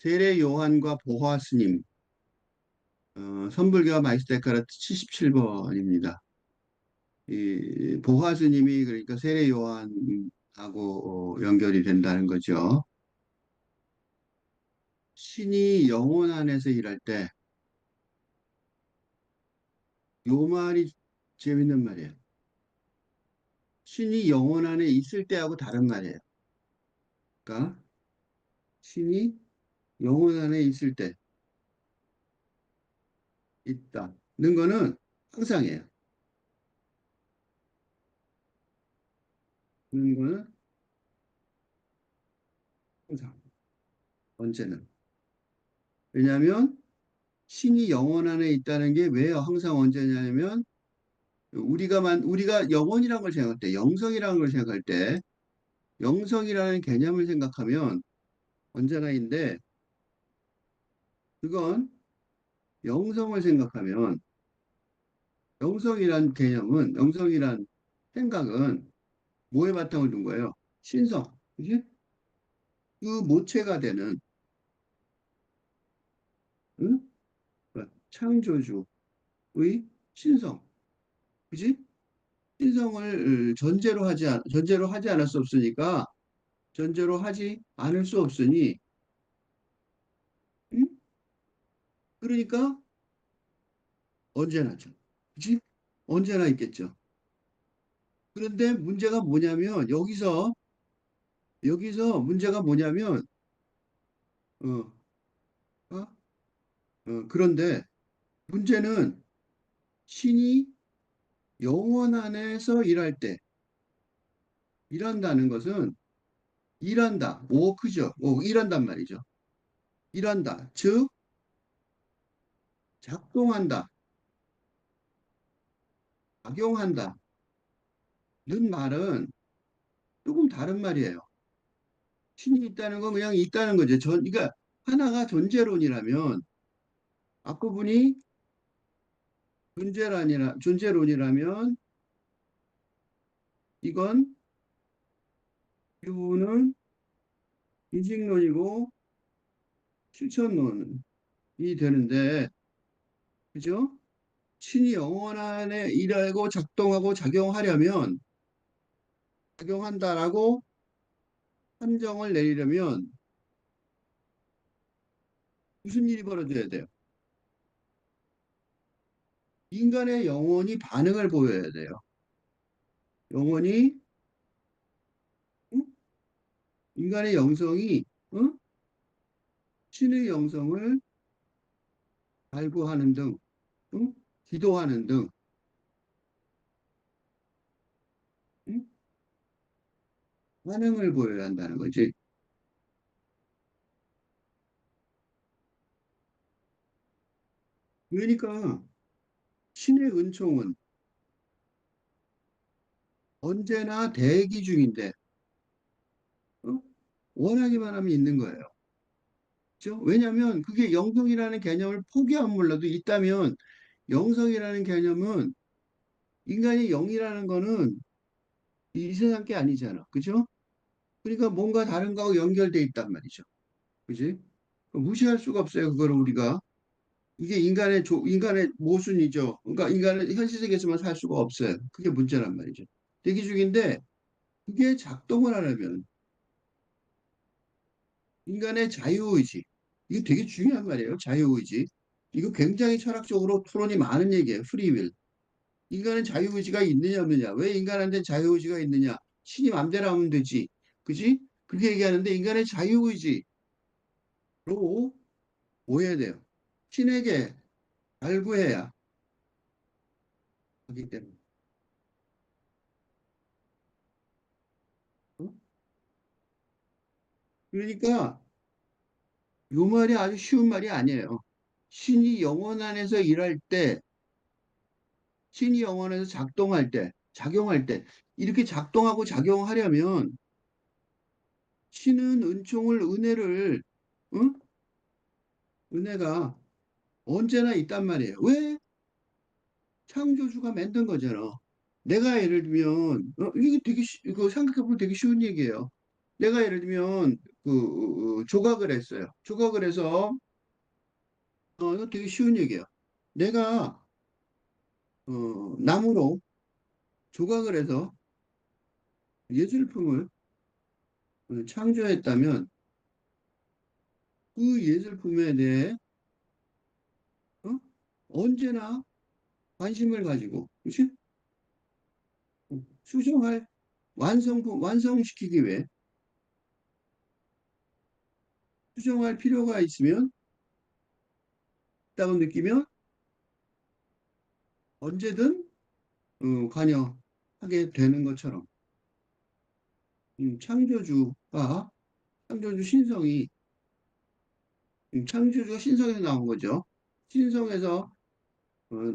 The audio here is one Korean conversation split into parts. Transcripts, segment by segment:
세례 요한과 보화 스님, 선불교와 마이스테카르트 77번입니다. 이 보화 스님이 그러니까 세례 요한하고 연결이 된다는 거죠. 신이 영혼 안에서 일할 때, 요 말이 재밌는 말이에요. 신이 영혼 안에 있을 때하고 다른 말이에요. 그러니까 신이 영혼 안에 있을 때 있다는 거는 항상이에요. 는 거는 항상, 언제나. 왜냐하면 신이 영혼 안에 있다는 게 왜 항상 언제냐면 우리가 영혼이라는 걸 생각할 때, 영성이라는 걸 생각할 때, 영성이라는 개념을 생각하면 언제나인데 그건 영성을 생각하면 영성이란 개념은 영성이란 생각은 뭐에 바탕을 둔 거예요? 신성, 그지? 그 모체가 되는 응? 창조주의 신성, 그지? 신성을 전제로 하지 않을 수 없으니까 전제로 하지 않을 수 없으니 응? 그러니까 언제나죠. 그치? 언제나 있겠죠. 그런데 문제가 뭐냐면 여기서 문제가 뭐냐면 어, 어? 그런데 문제는 신이 영혼 안에서 일할 때 일한다는 것은 일한다. 워크죠. 일한단 말이죠. 일한다. 즉 작동한다는 작용한다는 말은 조금 다른 말이에요. 신이 있다는 건 그냥 있다는 거죠. 그러니까 하나가 존재론이라면 앞부분이 존재론이라면 이건 이부분은 인식론이고 실천론이 되는데 그죠? 신이 영혼 안에 일하고 작동하고 작용하려면 작용한다라고 판정을 내리려면 무슨 일이 벌어져야 돼요? 인간의 영혼이 반응을 보여야 돼요. 영혼이 응? 인간의 영성이 응? 신의 영성을 발구하는 등 응? 기도하는 등 응? 반응을 보여야 한다는 거지. 그러니까 신의 은총은 언제나 대기 중인데 어? 원하기만 하면 있는 거예요. 그렇죠? 왜냐하면 그게 영성이라는 개념을 포기하면 몰라도 있다면 영성이라는 개념은 인간이 영이라는 거는 이 세상 게 아니잖아. 그죠? 그러니까 뭔가 다른 거하고 연결돼 있단 말이죠. 그지? 무시할 수가 없어요. 그거를 우리가. 이게 인간의 모순이죠. 그러니까 인간은 현실 세계에서만 살 수가 없어요. 그게 문제란 말이죠. 대기 중인데 그게 작동을 하려면 인간의 자유의지. 이게 되게 중요한 말이에요. 자유의지. 이거 굉장히 철학적으로 토론이 많은 얘기예요. 프리윌. 인간은 자유의지가 있느냐 없느냐. 왜 인간한테 자유의지가 있느냐. 신이 맘대로 하면 되지. 그지? 그렇게 얘기하는데 인간의 자유의지로 뭐 해야 돼요? 신에게 갈구해야 하기 때문에. 어? 그러니까 요 말이 아주 쉬운 말이 아니에요. 신이 영혼 안에서 일할 때, 신이 영혼 안에서 작동할 때, 작용할 때, 이렇게 작동하고 작용하려면 신은 응? 은혜가 언제나 있단 말이에요. 왜? 창조주가 만든 거잖아. 내가 예를 들면, 이게 이거 생각해보면 되게 쉬운 얘기예요. 내가 예를 들면 조각을 했어요. 조각을 해서 이거 되게 쉬운 얘기예요. 내가 나무로 조각을 해서 예술품을 창조했다면 그 예술품에 대해 어? 언제나 관심을 가지고, 그치? 수정할 완성품 완성시키기 위해 수정할 필요가 있으면 있다고 느끼면 언제든 관여하게 되는 것처럼 창조주 신성이 창조주가 신성에서 나온 거죠. 신성에서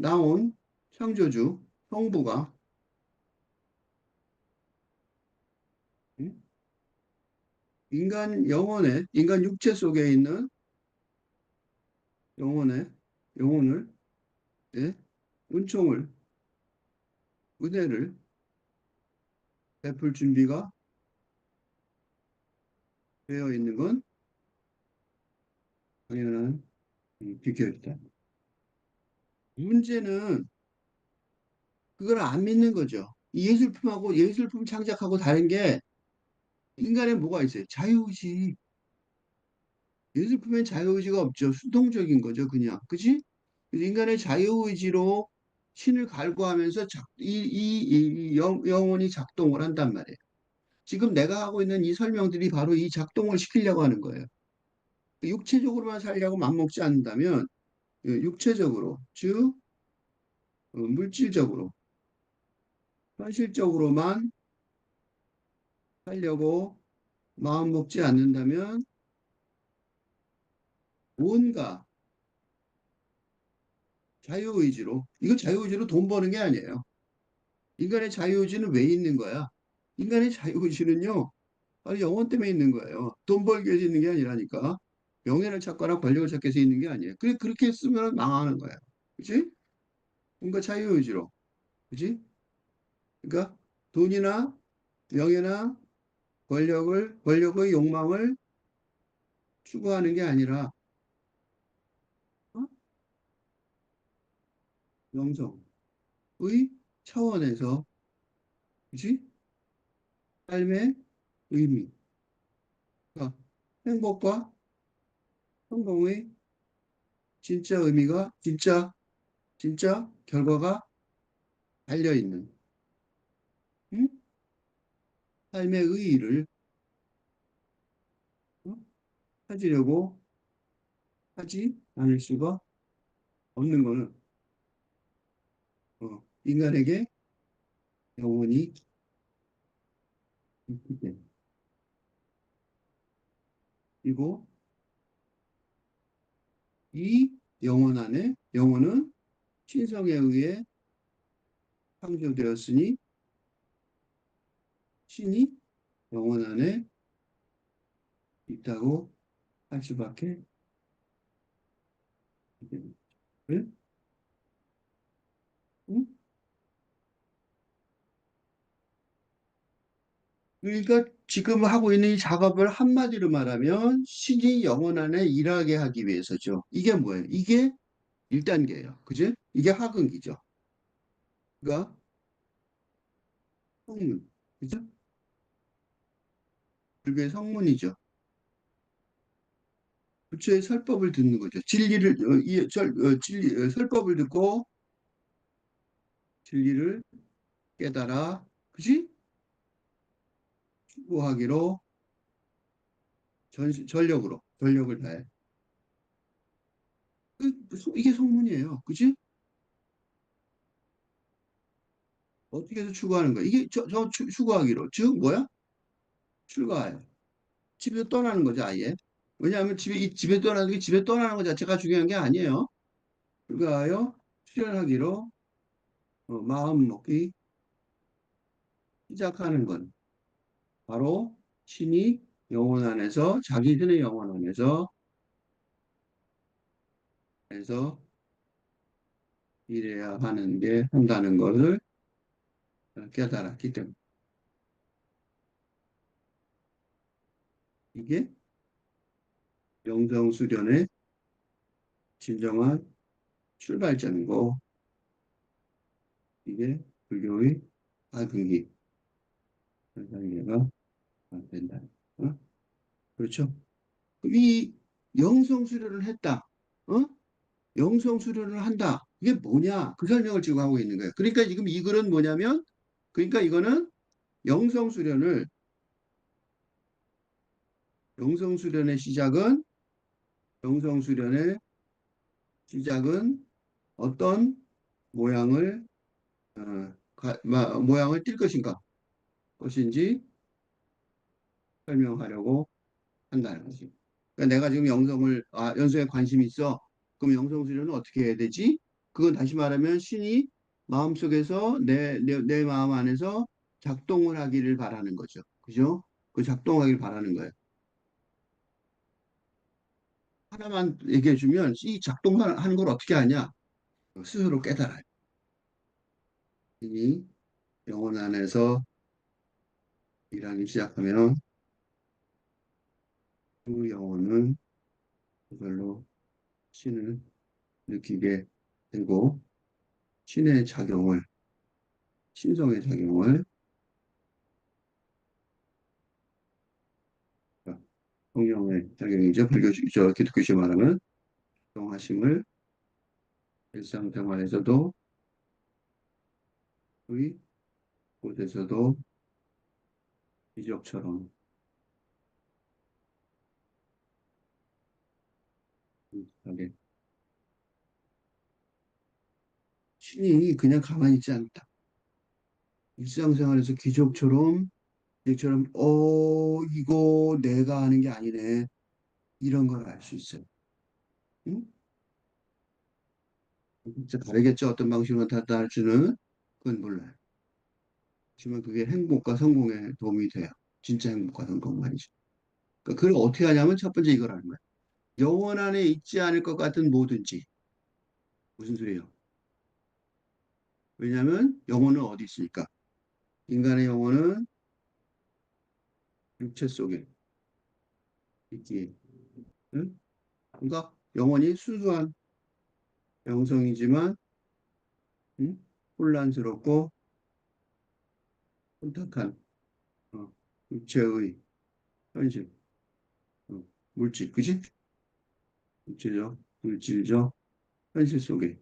나온 창조주 성부가 음, 인간 영혼의 인간 육체 속에 있는 영혼의 영혼을 예, 은총을 은혜를 베풀 준비가 되어 있는 건 당연한 비결이다. 문제는 그걸 안 믿는 거죠. 이 예술품하고 예술품 창작하고 다른 게 인간에 뭐가 있어요? 자유의지. 예술품엔 자유의지가 없죠. 수동적인 거죠, 그냥. 그지? 그래서 인간의 자유의지로 신을 갈구하면서 영혼이 작동을 한단 말이에요. 지금 내가 하고 있는 이 설명들이 바로 이 작동을 시키려고 하는 거예요. 육체적으로만 살려고 맘먹지 않는다면, 육체적으로, 즉, 물질적으로, 현실적으로만 살려고 마음먹지 않는다면, 뭔가 자유의지로, 이거 자유의지로 돈 버는 게 아니에요. 인간의 자유의지는 왜 있는 거야? 인간의 자유의지는요, 바로 영혼 때문에 있는 거예요. 돈 벌기 위해서 있는 게 아니라니까. 명예를 찾거나 권력을 찾기 위해서 있는 게 아니에요. 그렇게 했으면 망하는 거야. 그치? 뭔가 자유의지로. 그치? 그러니까 돈이나 명예나 권력의 욕망을 추구하는 게 아니라, 어? 영성의 차원에서, 그치? 삶의 의미, 그러니까 행복과 성공의 진짜 의미가, 진짜 결과가 달려있는, 응? 삶의 의의를 어? 찾으려고 하지 않을 수가 없는 거는 인간에게 영혼이 있기 때문에. 그리고 이 영혼은 신성에 의해 창조되었으니 신이 영혼 안에 있다고 할 수밖에 없기 때문에. 응? 그러니까 지금 하고 있는 이 작업을 한마디로 말하면 신이 영혼 안에 일하게 하기 위해서죠. 이게 뭐예요? 이게 1단계예요. 그죠? 이게 하근기죠. 그러니까 성문. 그죠? 불교의 성문이죠. 부처의 설법을 듣는 거죠. 설법을 듣고 진리를 깨달아, 그지? 추구하기로 전력을 다해. 이게 성문이에요. 그지? 어떻게 해서 추구하는 거야? 이게 추구하기로. 즉, 뭐야? 출가해요. 집에서 떠나는 거죠, 아예. 왜냐하면 이 집에 떠나는 게 집에 떠나는 것 자체가 중요한 게 아니에요. 출가하여 수련하기로 마음 먹기 시작하는 건 바로 신이 영혼 안에서 자기 신의 영혼 안에서 일해야 하는 게 한다는 것을 깨달았기 때문에. 이게 영성수련의 진정한 출발점이고, 이게 불교의 아근기, 단계가 안 된다. 어? 그렇죠? 이 영성 수련을 했다. 어? 영성 수련을 한다. 이게 뭐냐? 그 설명을 지금 하고 있는 거예요. 그러니까 지금 이 글은 뭐냐면, 그러니까 이거는 영성 수련을, 영성 수련의 시작은, 영성 수련의 시작은 어떤 모양을, 모양을 띌 것인가? 것인지 설명하려고 한다는 거지. 그러니까 내가 지금 영성에 관심이 있어. 그럼 영성 수련은 어떻게 해야 되지? 그건 다시 말하면 신이 마음속에서 내 마음 안에서 작동을 하기를 바라는 거죠. 그죠? 그 작동하길 바라는 거예요. 하나만 얘기해 주면 이 작동만 하는 걸 어떻게 하냐? 스스로 깨달아요. 신이 영혼 안에서 일하기 시작하면 그 영혼은 그걸로 신을 느끼게 되고 신의 작용을, 신성의 작용을, 성령의 작용이죠. 기독교식 말하면 동하심을 일상생활에서도 우리 곳에서도 기적처럼 하게 신이 그냥 가만히 있지 않다. 일상생활에서 기적처럼 이거 내가 하는 게 아니네 이런 걸 알 수 있어요. 응? 진짜 다르겠죠. 어떤 방식으로 다할지는 그건 몰라요. 하지만 그게 행복과 성공에 도움이 돼요. 진짜 행복과 성공 말이죠. 그러니까 그걸 어떻게 하냐면 첫 번째 이걸 하는 거예요. 영원 안에 있지 않을 것 같은 뭐든지. 무슨 소리예요? 왜냐하면 영혼은 어디 있습니까? 인간의 영혼은 육체 속에 있기에. 응? 그러니까 영혼이 순수한 영성이지만 응? 혼란스럽고 혼탁한 어, 육체의 현실, 어, 물질, 그지? 육체적, 물질적 현실 속에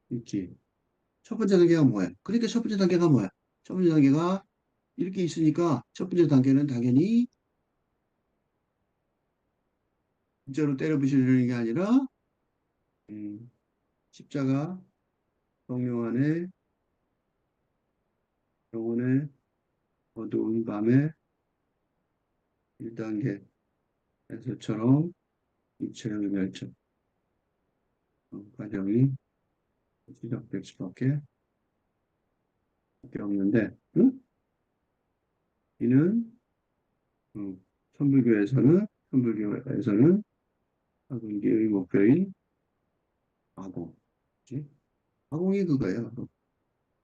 있기에. 첫 번째 단계가 뭐야? 그러니까 첫 번째 단계가 뭐야? 첫 번째 단계가 이렇게 있으니까 첫 번째 단계는 당연히 진짜로 때려 부시는 게 아니라 음, 십자가 성령 안에 영혼의 어두운 밤의 1단계에서처럼 육체의 멸종 과정이 시작될 수밖에 없는데 응? 이는 음, 천불교에서는 아공기의 목표인 아공, 그치? 아공이 그거예요.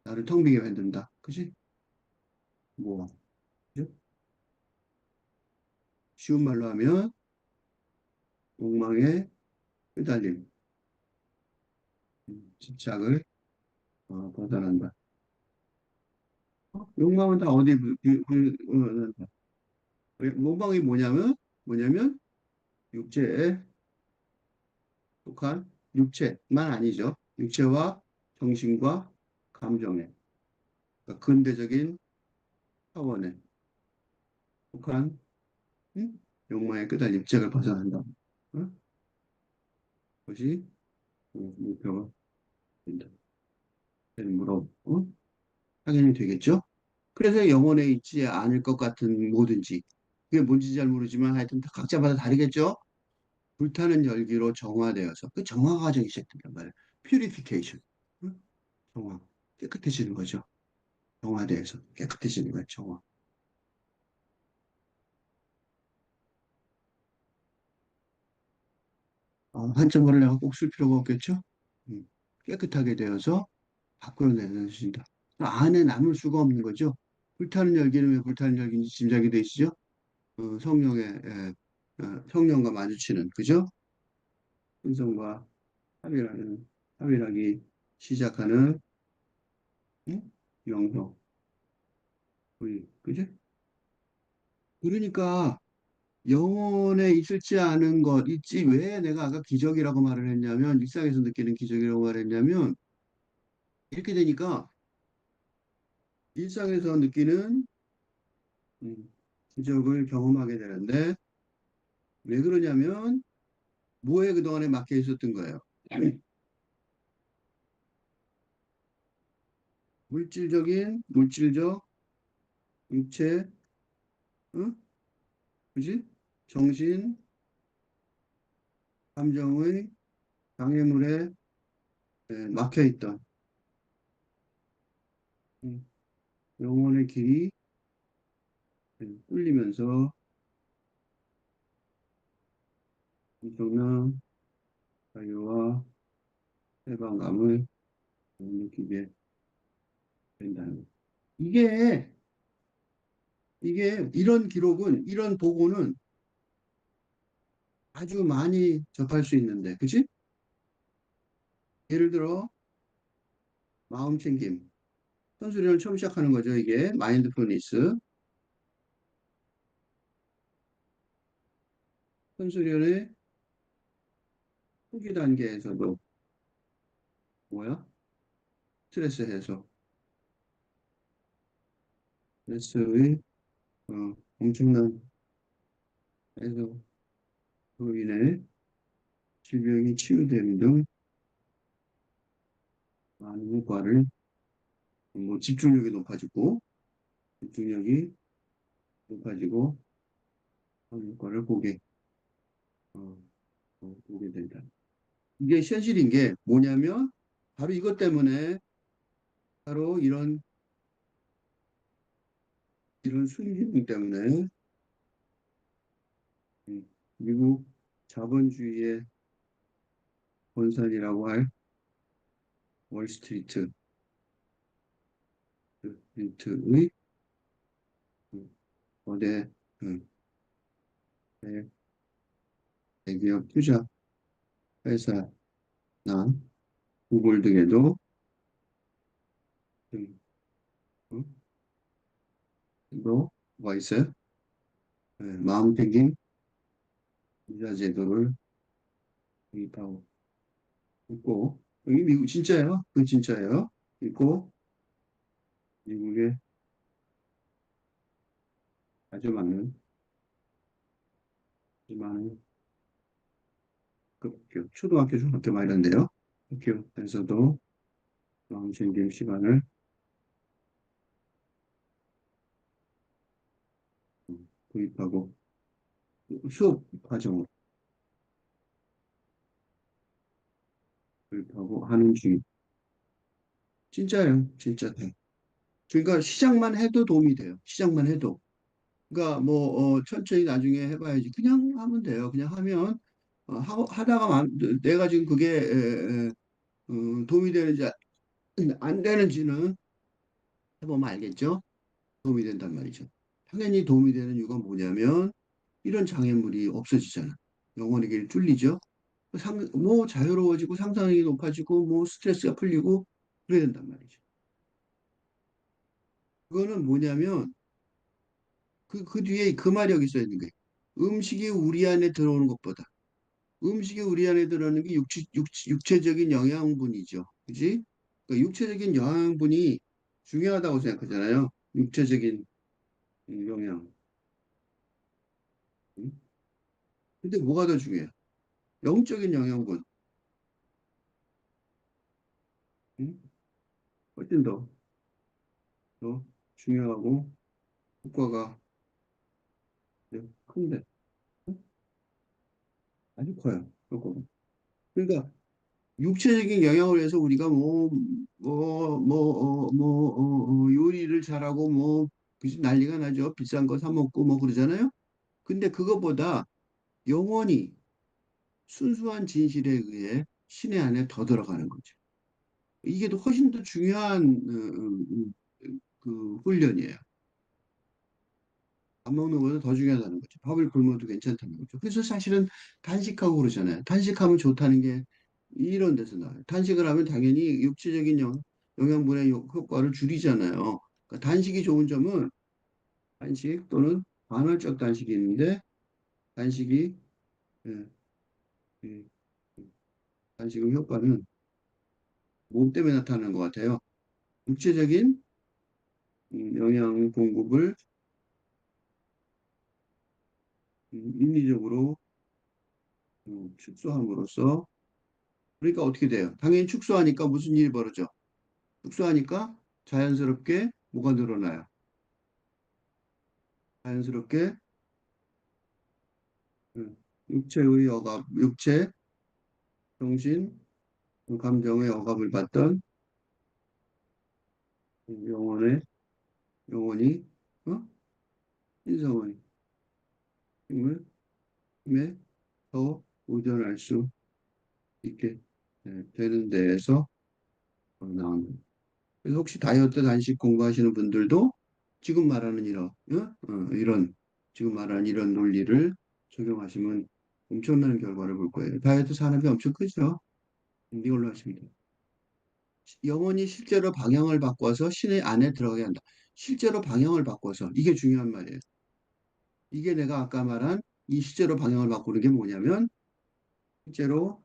나를 텅 비게 만든다, 그지? 뭐 그죠? 쉬운 말로 하면 욕망의 끄달림, 집착을 벗어난다. 욕망은 다 어디 욕망이 뭐냐면 육체에 속한 육체만 아니죠. 육체와 정신과 감정에 그러니까 근대적인 차원에 속한 응? 욕망의 끄달림, 육체를 벗어난다. 응? 그것이 목표가 된다. 되므로 당연히 되겠죠. 그래서 영혼에 있지 않을 것 같은 뭐든지 그게 뭔지 잘 모르지만 하여튼 다 각자마다 다르겠죠. 불타는 열기로 정화되어서 그 정화 과정이 시작된단 말이에요. purification. 응? 정화. 깨끗해지는 거죠. 정화돼서 깨끗해지는 거예요. 정화. 한점을 내가 꼭 쓸 필요가 없겠죠. 음, 깨끗하게 되어서 밖으로 내놓으신다. 안에 남을 수가 없는 거죠. 불타는 열기는 왜 불타는 열기인지 짐작이 되시죠? 성령의 성령과 마주치는 그죠? 신성과 합일하는 합일하기 시작하는 응? 영성 우리 그죠? 그러니까 영혼에 있을지 않은 것 있지 왜 내가 아까 기적이라고 말을 했냐면 일상에서 느끼는 기적이라고 말했냐면 이렇게 되니까 일상에서 느끼는 음, 기적을 경험하게 되는데 왜 그러냐면 뭐에 그동안에 막혀 있었던 거예요. 물질적 육체 어? 그지? 정신 감정의 장애물에 막혀 있던 음, 영혼의 길이 뚫리면서 엄청난 자유와 해방감을 느끼게 된다는 거. 이게 이런 기록은 이런 보고는 아주 많이 접할 수 있는데, 그치? 예를 들어 마음 챙김, 선수련을 처음 시작하는 거죠. 이게 마인드풀니스 선수련의 후기 단계에서도 뭐야? 스트레스 해소, 스트레스의 엄청난 해소로 인해 질병이 치유되는 등 많은 효과를 뭐 집중력이 높아지고 집중력이 높아지고 그런 효과를 어, 보게 된다. 이게 현실인 게 뭐냐면 바로 이것 때문에 바로 이런 순기능 때문에 미국 자본주의의 본산이라고 할 월스트리트 의 거대 음, 대- 대기업 투자 회사나 구글 등에도 음, 어? 또 뭐가 있어요? 마음챙김 이자 제도를 도입하고 있고 여기 미국 진짜예요? 그 진짜예요? 있고 미국에 아주 많은 급교 초등학교 중학교 막 이런데요. 학교에서도 마음챙김 시간을 도입하고 수업 과정을 도입하고 하는 중이 진짜예요. 진짜 돼. 그러니까 시작만 해도 도움이 돼요. 시작만 해도. 그러니까 뭐 천천히 나중에 해봐야지. 그냥 하면 돼요. 그냥 하면 하다가 내가 지금 그게 도움이 되는지 안 되는지는 해보면 알겠죠. 도움이 된단 말이죠. 당연히 도움이 되는 이유가 뭐냐면 이런 장애물이 없어지잖아. 영혼의 길이 뚫리죠. 뭐 자유로워지고 상상력이 높아지고 뭐 스트레스가 풀리고 그래야 된단 말이죠. 그거는 뭐냐면 그 뒤에 그 말이 여기 써 있는 거예요. 음식이 우리 안에 들어오는 것보다 음식이 우리 안에 들어오는 게 육체적인 영양분이죠. 그지? 그러니까 육체적인 영양분이 중요하다고 생각하잖아요. 육체적인 영양. 응? 근데 뭐가 더 중요해요? 영적인 영양분. 응? 훨씬 더 중요하고 효과가 큰데 아주 커요. 효과가. 그러니까 육체적인 영향을 위해서 우리가 요리를 잘하고 그치, 난리가 나죠. 비싼 거 사 먹고 뭐 그러잖아요. 근데 그거보다 영원히 순수한 진실에 의해 신의 안에 더 들어가는 거죠. 이게 더 훨씬 더 중요한 그 훈련이에요. 밥 먹는 것보다 더 중요하다는 거죠. 밥을 굶어도 괜찮다는 거죠. 그래서 사실은 단식하고 그러잖아요. 단식하면 좋다는 게 이런 데서 나와요. 단식을 하면 당연히 육체적인 영양분의 효과를 줄이잖아요. 그러니까 단식이 좋은 점은 단식 또는 간헐적 단식이 있는데 단식이 예, 예, 단식의 효과는 몸 때문에 나타나는 것 같아요. 육체적인 영양 공급을 인위적으로 축소함으로써 그러니까 어떻게 돼요? 당연히 축소하니까 무슨 일이 벌어져? 축소하니까 자연스럽게 뭐가 늘어나요? 자연스럽게 음, 육체의 억압, 육체, 정신, 감정의 억압을 받던 영혼의 영혼이 어? 신성의 힘을 힘에 더 의존할 수 있게 되는 데에서 나오는. 그래서 혹시 다이어트 단식 공부하시는 분들도 지금 말하는 이런 지금 말하는 이런 논리를 적용하시면 엄청난 결과를 볼 거예요. 다이어트 산업이 엄청 크죠. 이걸로 하시면 돼요. 영혼이 실제로 방향을 바꿔서 신의 안에 들어가게 한다. 실제로 방향을 바꿔서 이게 중요한 말이에요. 이게 내가 아까 말한 이 실제로 방향을 바꾸는 게 뭐냐면 실제로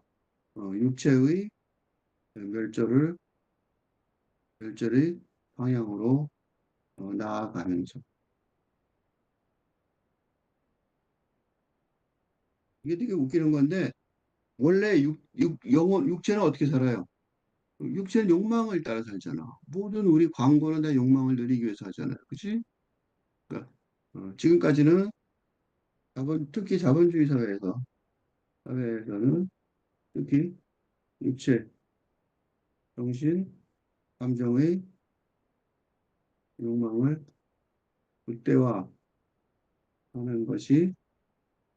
육체의 멸절을 멸절의 방향으로 나아가면서 이게 되게 웃기는 건데 원래 육체는 어떻게 살아요? 육체는 욕망을 따라 살잖아. 모든 우리 광고는 다 욕망을 누리기 위해서 하잖아요. 그치? 그러니까 지금까지는 특히 자본주의 사회에서는 특히 육체, 정신, 감정의 욕망을 극대화하는 것이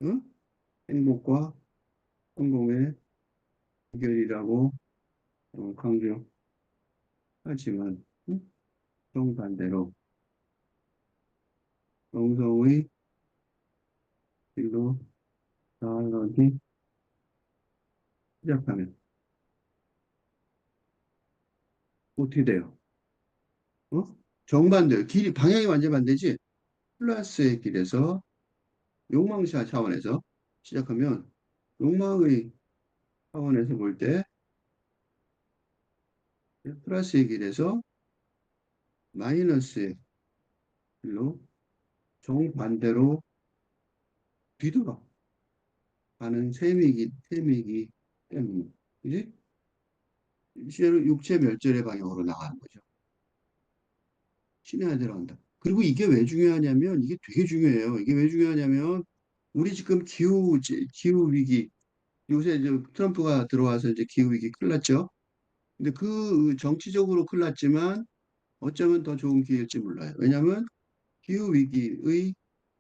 응? 행복과 성공의 비결이라고 강조하지만 응? 정반대로 정성의 길로 나아가기 시작하면 어떻게 돼요? 어? 정반대요. 길이 방향이 완전 반대지. 플러스의 길에서 욕망사 차원에서 시작하면 욕망의 차원에서 볼 때 플러스의 길에서 마이너스의 길로 정반대로 뒤돌아 가는 셈이기 때문에 이제 실제로 육체 멸절의 방향으로 나가는 거죠. 신해야 들어간다. 그리고 이게 왜 중요하냐면 이게 되게 중요해요. 이게 왜 중요하냐면 우리 지금 기후 위기 요새 이제 트럼프가 들어와서 이제 기후 위기 큰일 났죠. 근데 그 정치적으로 큰일 났지만 어쩌면 더 좋은 기회일지 몰라요. 왜냐하면 기후 위기의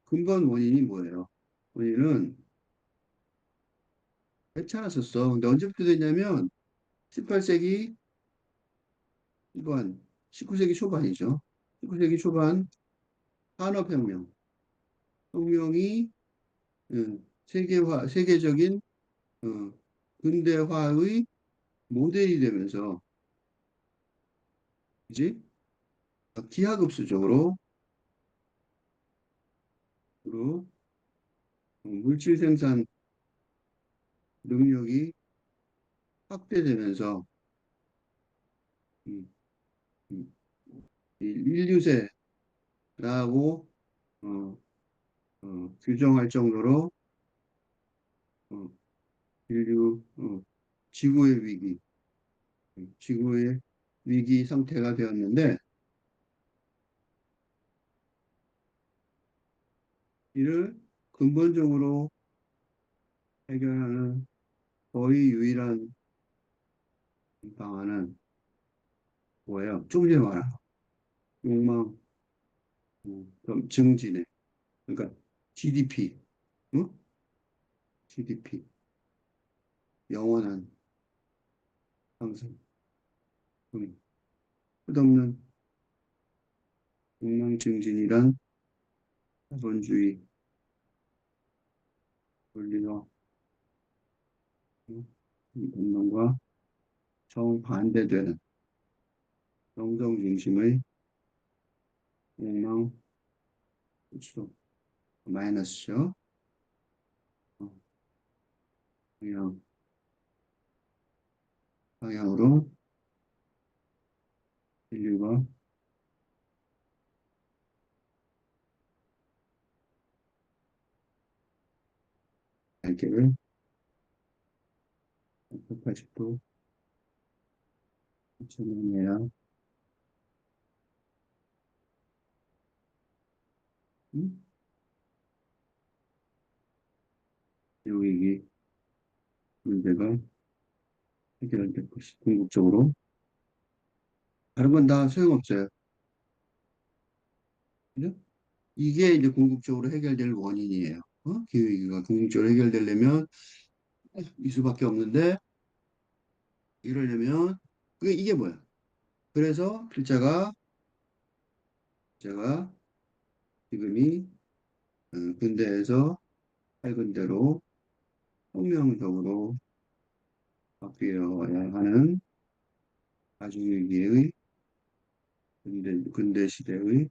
근본 원인이 뭐예요? 원인은 괜찮았었어. 근데 언제부터 됐냐면 18세기 후반, 19세기 초반이죠. 19세기 초반 산업혁명, 혁명이 세계적인 어, 근대화의 모델이 되면서 이제 기하급수적으로 물질 생산 능력이 확대되면서 음, 음, 이 인류세라고 어, 규정할 정도로 어, 인류 지구의 위기, 지구의 위기 상태가 되었는데 이를 근본적으로 해결하는 거의 유일한 방안은 뭐예요? 조금 전에 말한 욕망 그럼 증진에 그러니까 GDP, 응? GDP 영원한 상승, 응. 끝없는 욕망 증진이란 자본주의 논리와 본능과 정반대되는 영성 중심의 욕망 수소 마이너스죠. 어, 방향, 방향으로 인류가 날개를 180도 전환해야 음? 기후위기 문제가 해결될 것이 궁극적으로 다른 건 다 소용없어요. 그죠? 이게 이제 궁극적으로 해결될 원인이에요. 기후위기가 궁극적으로 해결되려면 이 수밖에 없는데 이러려면 이게 뭐야? 그래서 필자가 제가 지금이 근대에서 밝은 대로 혁명적으로 바뀌어야 하는 가중위기의 근대 시대의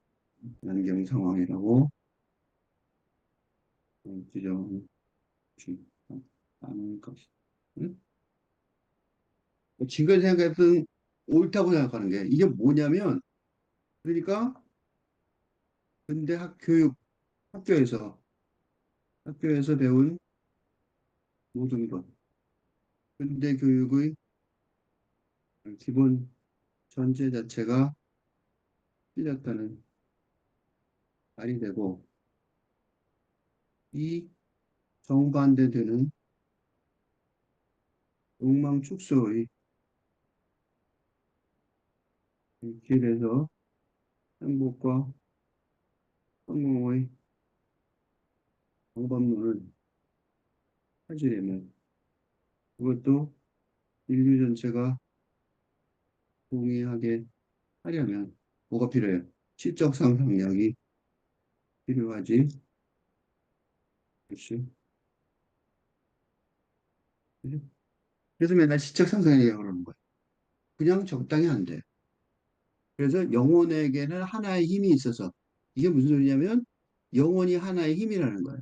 환경 상황이라고 지정하는 것이. 응? 지금 생각했던 옳다고 생각하는 게 이게 뭐냐면 그러니까 근대 학교에서 학교에서 배운 모든 것 근대 교육의 기본 전제 자체가 틀렸다는 말이 되고 이 정반대되는 욕망 축소의 길에서 행복과 성공의 방법론을 찾으려면 그것도 인류 전체가 동의하게 하려면 뭐가 필요해요? 시적 상상력이 필요하지. 그렇지? 그죠? 그래서 맨날 시적 상상력이라고 그러는 거예요. 그냥 적당히 안 돼. 그래서 영혼에게는 하나의 힘이 있어서 이게 무슨 소리냐면 영혼이 하나의 힘이라는 거예요.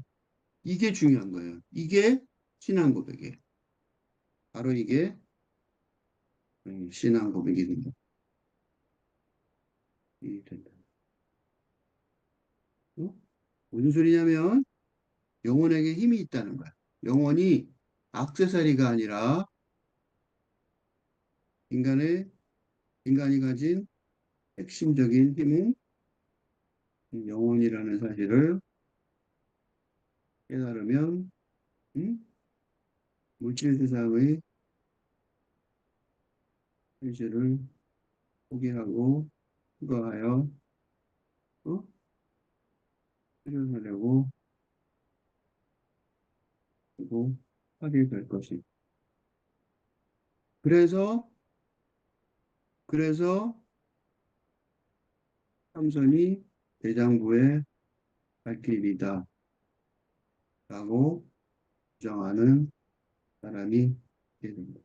이게 중요한 거예요. 이게 신앙 고백이에요. 바로 이게 신앙 고백이 된다. 이 된다. 어? 무슨 소리냐면 영혼에게 힘이 있다는 거야. 영혼이 액세서리가 아니라 인간의 인간이 가진 핵심적인 힘은 영혼이라는 사실을 깨달으면 음? 물질 세상의 현실을 포기하고 추가하여 어? 실현하려고 하고 하게 될 것이. 그래서 그래서 삼선이 대장부의 발길이다라고 주장하는 사람이 있습니다.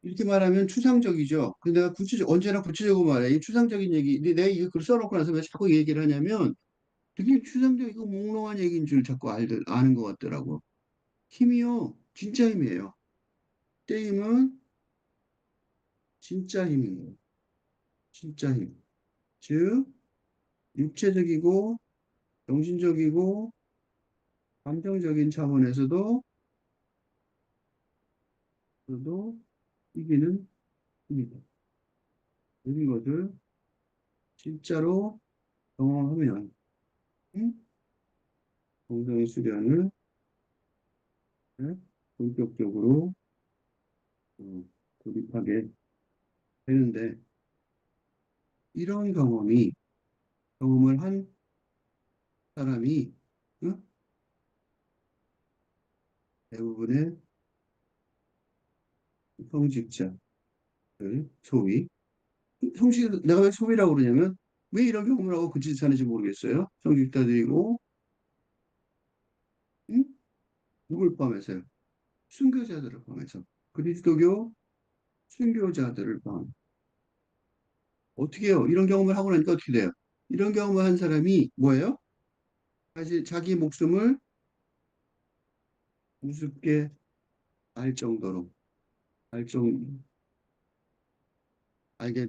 이렇게 말하면 추상적이죠. 근데 내가 언제나 구체적으로 말해. 이 추상적인 얘기, 근데 내가 이거 글 써놓고 나서 왜 자꾸 얘기를 하냐면 되게 추상적이고 몽롱한 얘기인 줄 자꾸 아는 것 같더라고. 힘이요. 진짜 힘이에요. 게임은 진짜 힘이에요. 진짜 힘. 즉, 육체적이고 정신적이고 감정적인 차원에서도 도 이기는 힘이다. 이런 것을 진짜로 경험하면 응? 정성의 수련을 네? 본격적으로 어, 돌입하게 되는데 이런 경험을 한 사람이 응? 대부분의 성직자들 소위 성직 내가 왜 소위라고 그러냐면 왜 이런 경험을 하고 그 짓을 하는지 모르겠어요. 성직자들이고, 응? 누굴 포함해서요? 순교자들을 포함해서. 그리스도교 순교자들을 포함. 어떻게 해요? 이런 경험을 하고 나니까 어떻게 돼요? 이런 경험을 한 사람이 뭐예요? 사실 자기 목숨을 우습게 알 정도로, 알 정, 알게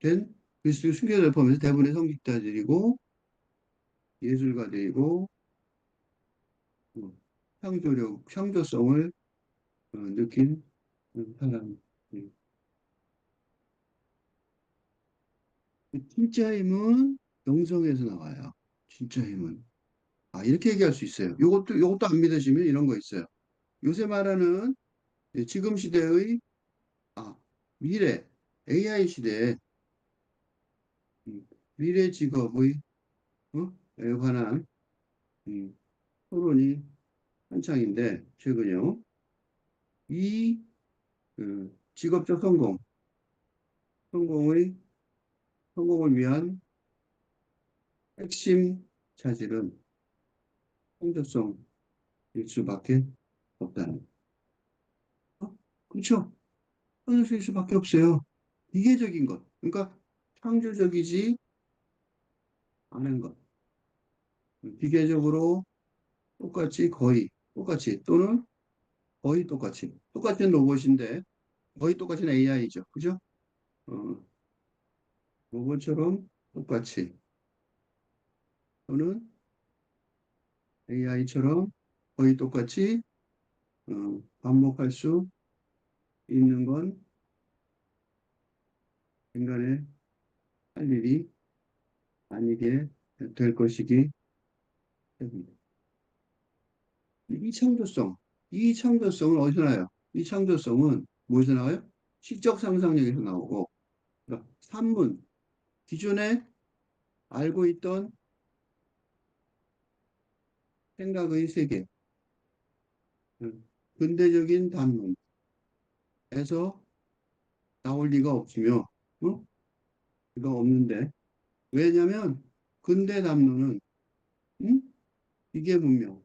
된 그리스도 순교자를 포함해서 대부분의 성직자들이고, 예술가들이고, 어, 창조성을 느낀 사람. 진짜 힘은 영성에서 나와요. 진짜 힘은. 아, 이렇게 얘기할 수 있어요. 요것도 안 믿으시면 이런 거 있어요. 요새 말하는 지금 시대의, 아, 미래, AI 시대에, 음, 미래 직업의, 에 관한, 음, 토론이 한창인데, 최근에요. 이, 직업적 성공의, 성공을 위한 핵심 자질은 창조성일 수밖에 없다는. 그렇죠? 창조성일 수밖에 없어요. 기계적인 것. 그러니까 창조적이지 않은 것. 기계적으로 똑같이 거의 똑같이 또는 거의 똑같이 똑같은 로봇인데 거의 똑같은 AI죠. 그죠? 어, 로봇처럼 똑같이 또는 AI처럼 거의 똑같이 반복할 수 있는 건 인간의 할 일이 아니게 될 것이기 때문에. 이 창조성, 이 창조성은 어디서 나요? 이 창조성은 뭐에서 나와요? 시적 상상력에서 나오고, 그러니까 산문, 기존에 알고 있던 생각의 세계, 근대적인 담론에서 나올 리가 없으며, 어? 리가 없는데, 왜냐하면 근대 담론은 응? 기계 문명,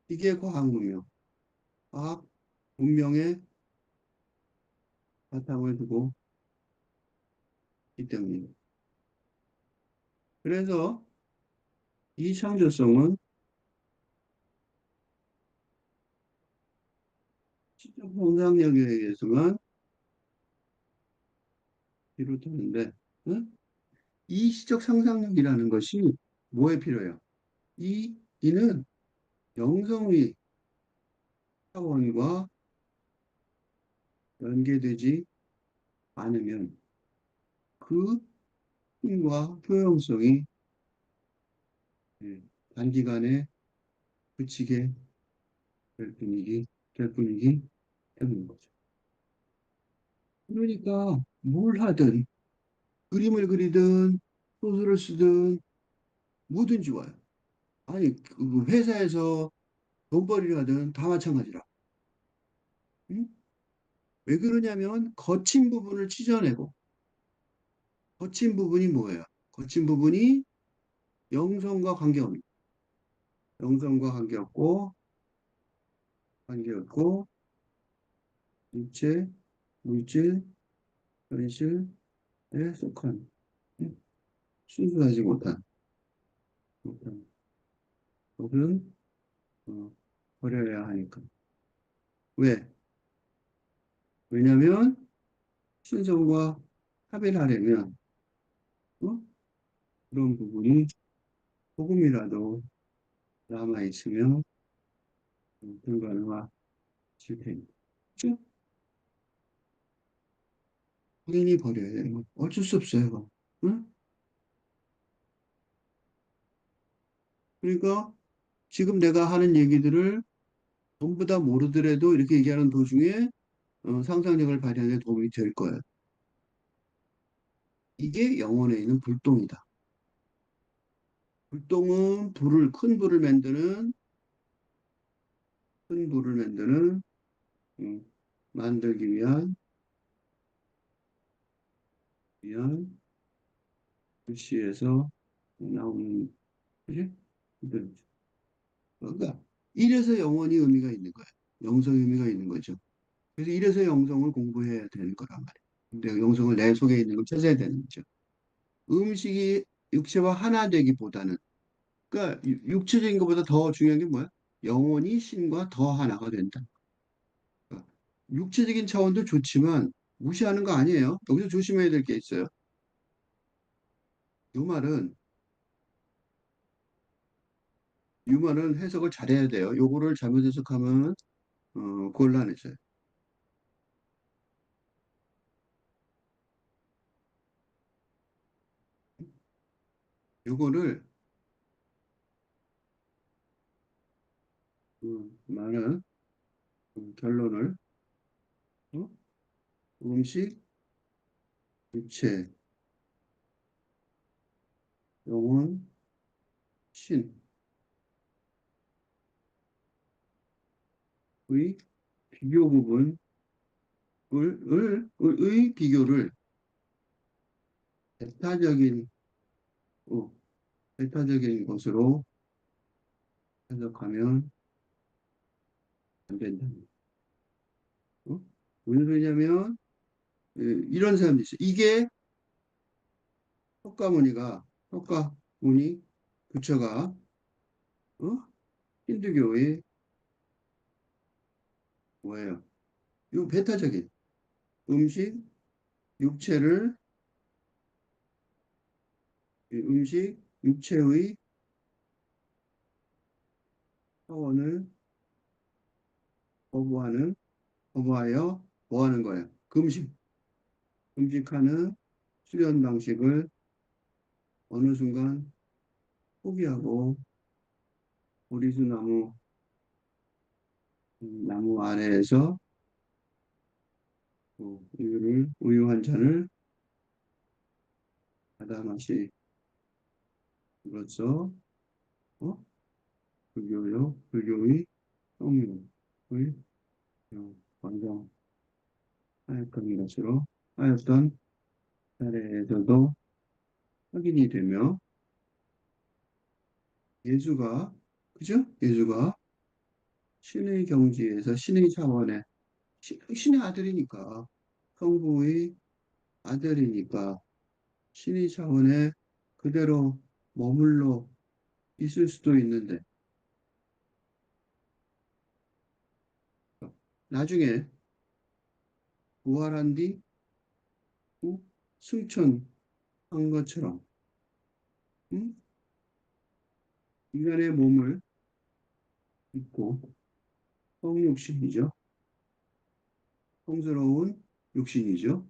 기계 과학 문명, 과학 문명에 바탕을 두고 있기 때문입니다. 그래서 이 창조성은 시적 상상력에 의해서만 비롯하는데, 응? 이 시적 상상력이라는 것이 뭐에 필요해요? 이는 영성의 차원과 연계되지 않으면 그 힘과 효용성이 예, 단기간에 그치게 될 뿐이기 때문인 거죠. 그러니까 뭘 하든 그림을 그리든 소설을 쓰든 뭐든 좋아요. 아니 그 회사에서 돈벌이를 하든 다 마찬가지라. 응? 왜 그러냐면 거친 부분을 찢어내고 거친 부분이 뭐예요? 거친 부분이 영성과 관계없는 영성과 관계없고 일체 물질 현실에 속한 순수하지 못한 것은 어, 버려야 하니까. 왜? 왜냐하면 신성과 합의를 하려면 어? 그런 부분이 조금이라도 남아 있으면 불가능하실 테니까. 그죠? 당연히 버려야 되는 거. 어쩔 수 없어요. 그거. 응? 그러니까 지금 내가 하는 얘기들을 전부 다 모르더라도 이렇게 얘기하는 도중에 상상력을 발휘하는 데 도움이 될 거예요. 이게 영혼에 있는 불동이다. 불동은 큰 불을 만드는 음, 만들기 위한 글씨에서 나오는, 그지? 그러니까 이래서 영원히 의미가 있는 거예요. 영성 의미가 있는 거죠. 그래서 이래서 영성을 공부해야 되는 거란 말이에요. 근데 영성을 내 속에 있는 걸 찾아야 되는 거죠. 음식이 육체와 하나 되기보다는, 그러니까 육체적인 것보다 더 중요한 게 뭐야? 영혼이 신과 더 하나가 된다. 그러니까 육체적인 차원도 좋지만 무시하는 거 아니에요. 여기서 조심해야 될 게 있어요. 이 말은 이 말은 해석을 잘해야 돼요. 요거를 잘못 해석하면 곤란해져요. 요거를 말은 결론을 어? 음식, 육체, 영혼, 신의 비교 부분을 의 비교를 배타적인 어, 배타적인 것으로 해석하면 안 된다. 어? 무슨 소리냐면 이런 사람도 있어요. 이게 석가모니가 석가모니 부처가 힌두교의 뭐예요? 이 배타적인 음식, 육체를 음식, 육체의 차원을 거부하는 거부하여 뭐 하는 거예요? 금식하는 수련 방식을 어느 순간 포기하고 오리수 나무 아래에서 우유 한 잔을 받아 마시로써 어? 불교의 성령의 완성하였던 것으로 하였던 사례에서도 확인이 되며 예수가 그죠? 예수가 신의 경지에서 신의 차원에 신의 아들이니까 성부의 아들이니까 신의 차원에 그대로 머물러 있을 수도 있는데 나중에 부활한 뒤 승천한 것처럼 음? 인간의 몸을 입고 성육신이죠. 성스러운 육신이죠.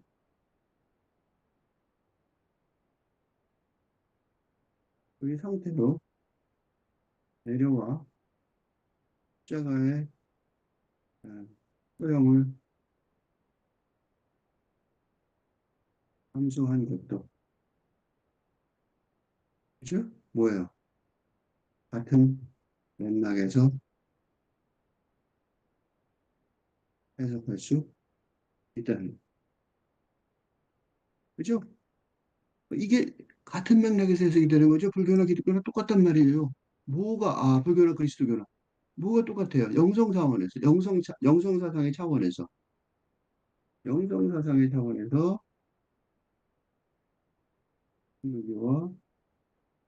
그 상태로 내려와 십자가의 소형을 감수한 것도 그죠? 뭐예요? 같은 맥락에서 해석할 수 있다는 그죠? 이게 같은 맥락에서 해석이 되는 거죠. 불교나 기독교나 똑같단 말이에요. 불교나 그리스도교나 뭐가 똑같아요? 영성 차원에서, 영성 사상의 차원에서, 영성 사상의 차원에서 hindu교와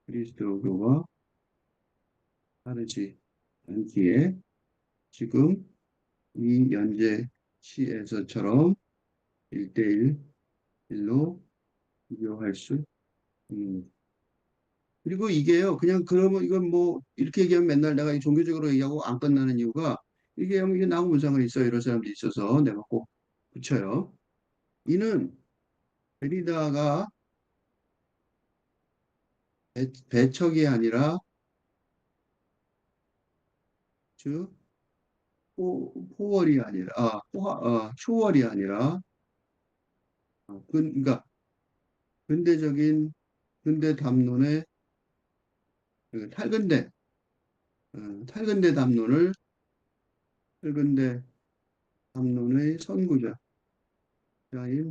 그리스도교가 다르지 않기에 지금 이 연재 시에서처럼 1대1로 비교할 수 있는 거죠. 그리고 이게요, 그냥 그러면 이건 뭐 이렇게 얘기하면 맨날 내가 이 종교적으로 얘기하고 안 끝나는 이유가 이게 하면 이게 나하고 무슨 상관이 있어요? 이런 사람들이 있어서 내가 꼭 붙여요. 이는 데리다가 배척이 아니라 즉 포월이 아니라 초월이 아니라 그러니까 근대적인 근대 담론의 그 탈근대 탈근대 담론의 선구자인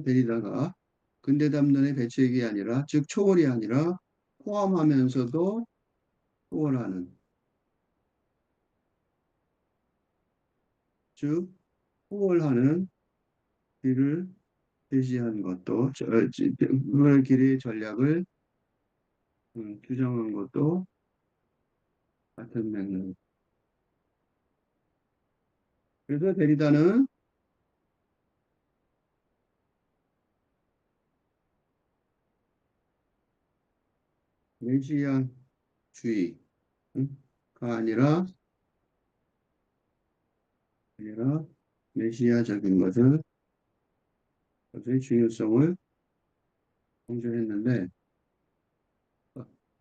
데리다가 근대 담론의 배치액이 아니라, 즉 초월이 아니라 포함하면서도 초월하는, 즉 초월하는 길을 제시한 것도, 그 길의 전략을 규정한 것도 같은 맥락. 그래서 데리다는 메시아주의가 아니라 메시아적인 것의 중요성을 강조했는데,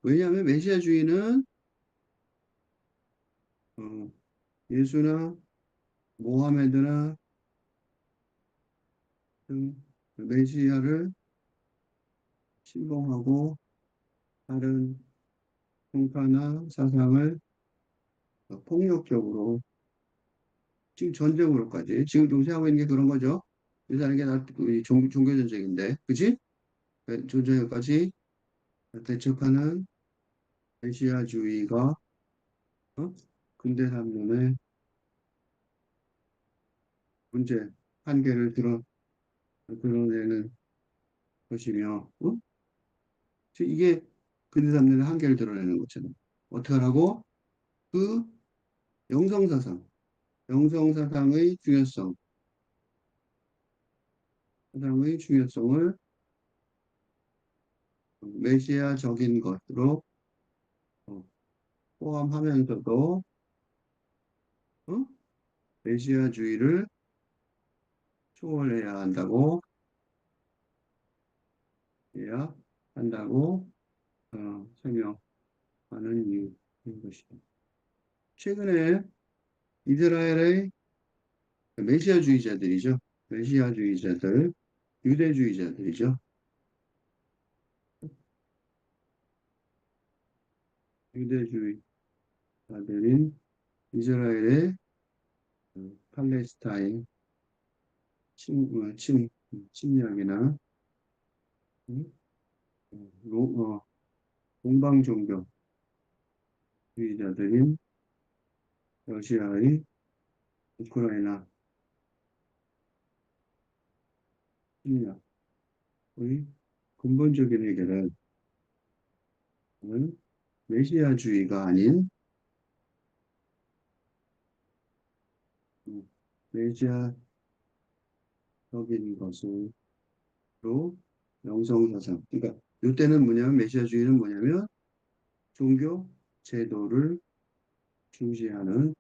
왜냐하면 메시아주의는 어, 예수나 모하메드나 등 메시아를 신봉하고 다른宗파나 사상을 폭력적으로 지금 전쟁으로까지 지금 요새 하고 있는 게 그런 거죠. 요새 하는 게다 종교 전쟁인데, 그지? 전쟁까지 대척하는 메시아주의가 어? 근대 삼론의 문제 한계를 드러내는 것이며, 이게 근대 삼론의 한계를 드러내는 것처럼 어떻게 하라고? 그 영성사상, 영성사상의 중요성을 메시아적인 것으로 어, 포함하면서도 어? 메시아주의를 초월해야 해야 한다고 설명하는 이유인 것이다. 최근에 이스라엘의 메시아주의자들이죠. 메시아주의자들, 유대주의자들이죠. 유대주의자들인 이스라엘의 팔레스타인 침략이나 음, 동방종교주의자들인 러시아의 우크라이나 침략의 근본적인 해결은 메시아주의가 아닌 메시아적인 것으로 영성사상. 그러니까 이때는 뭐냐면 메시아주의는 뭐냐면 종교 제도를 중시하는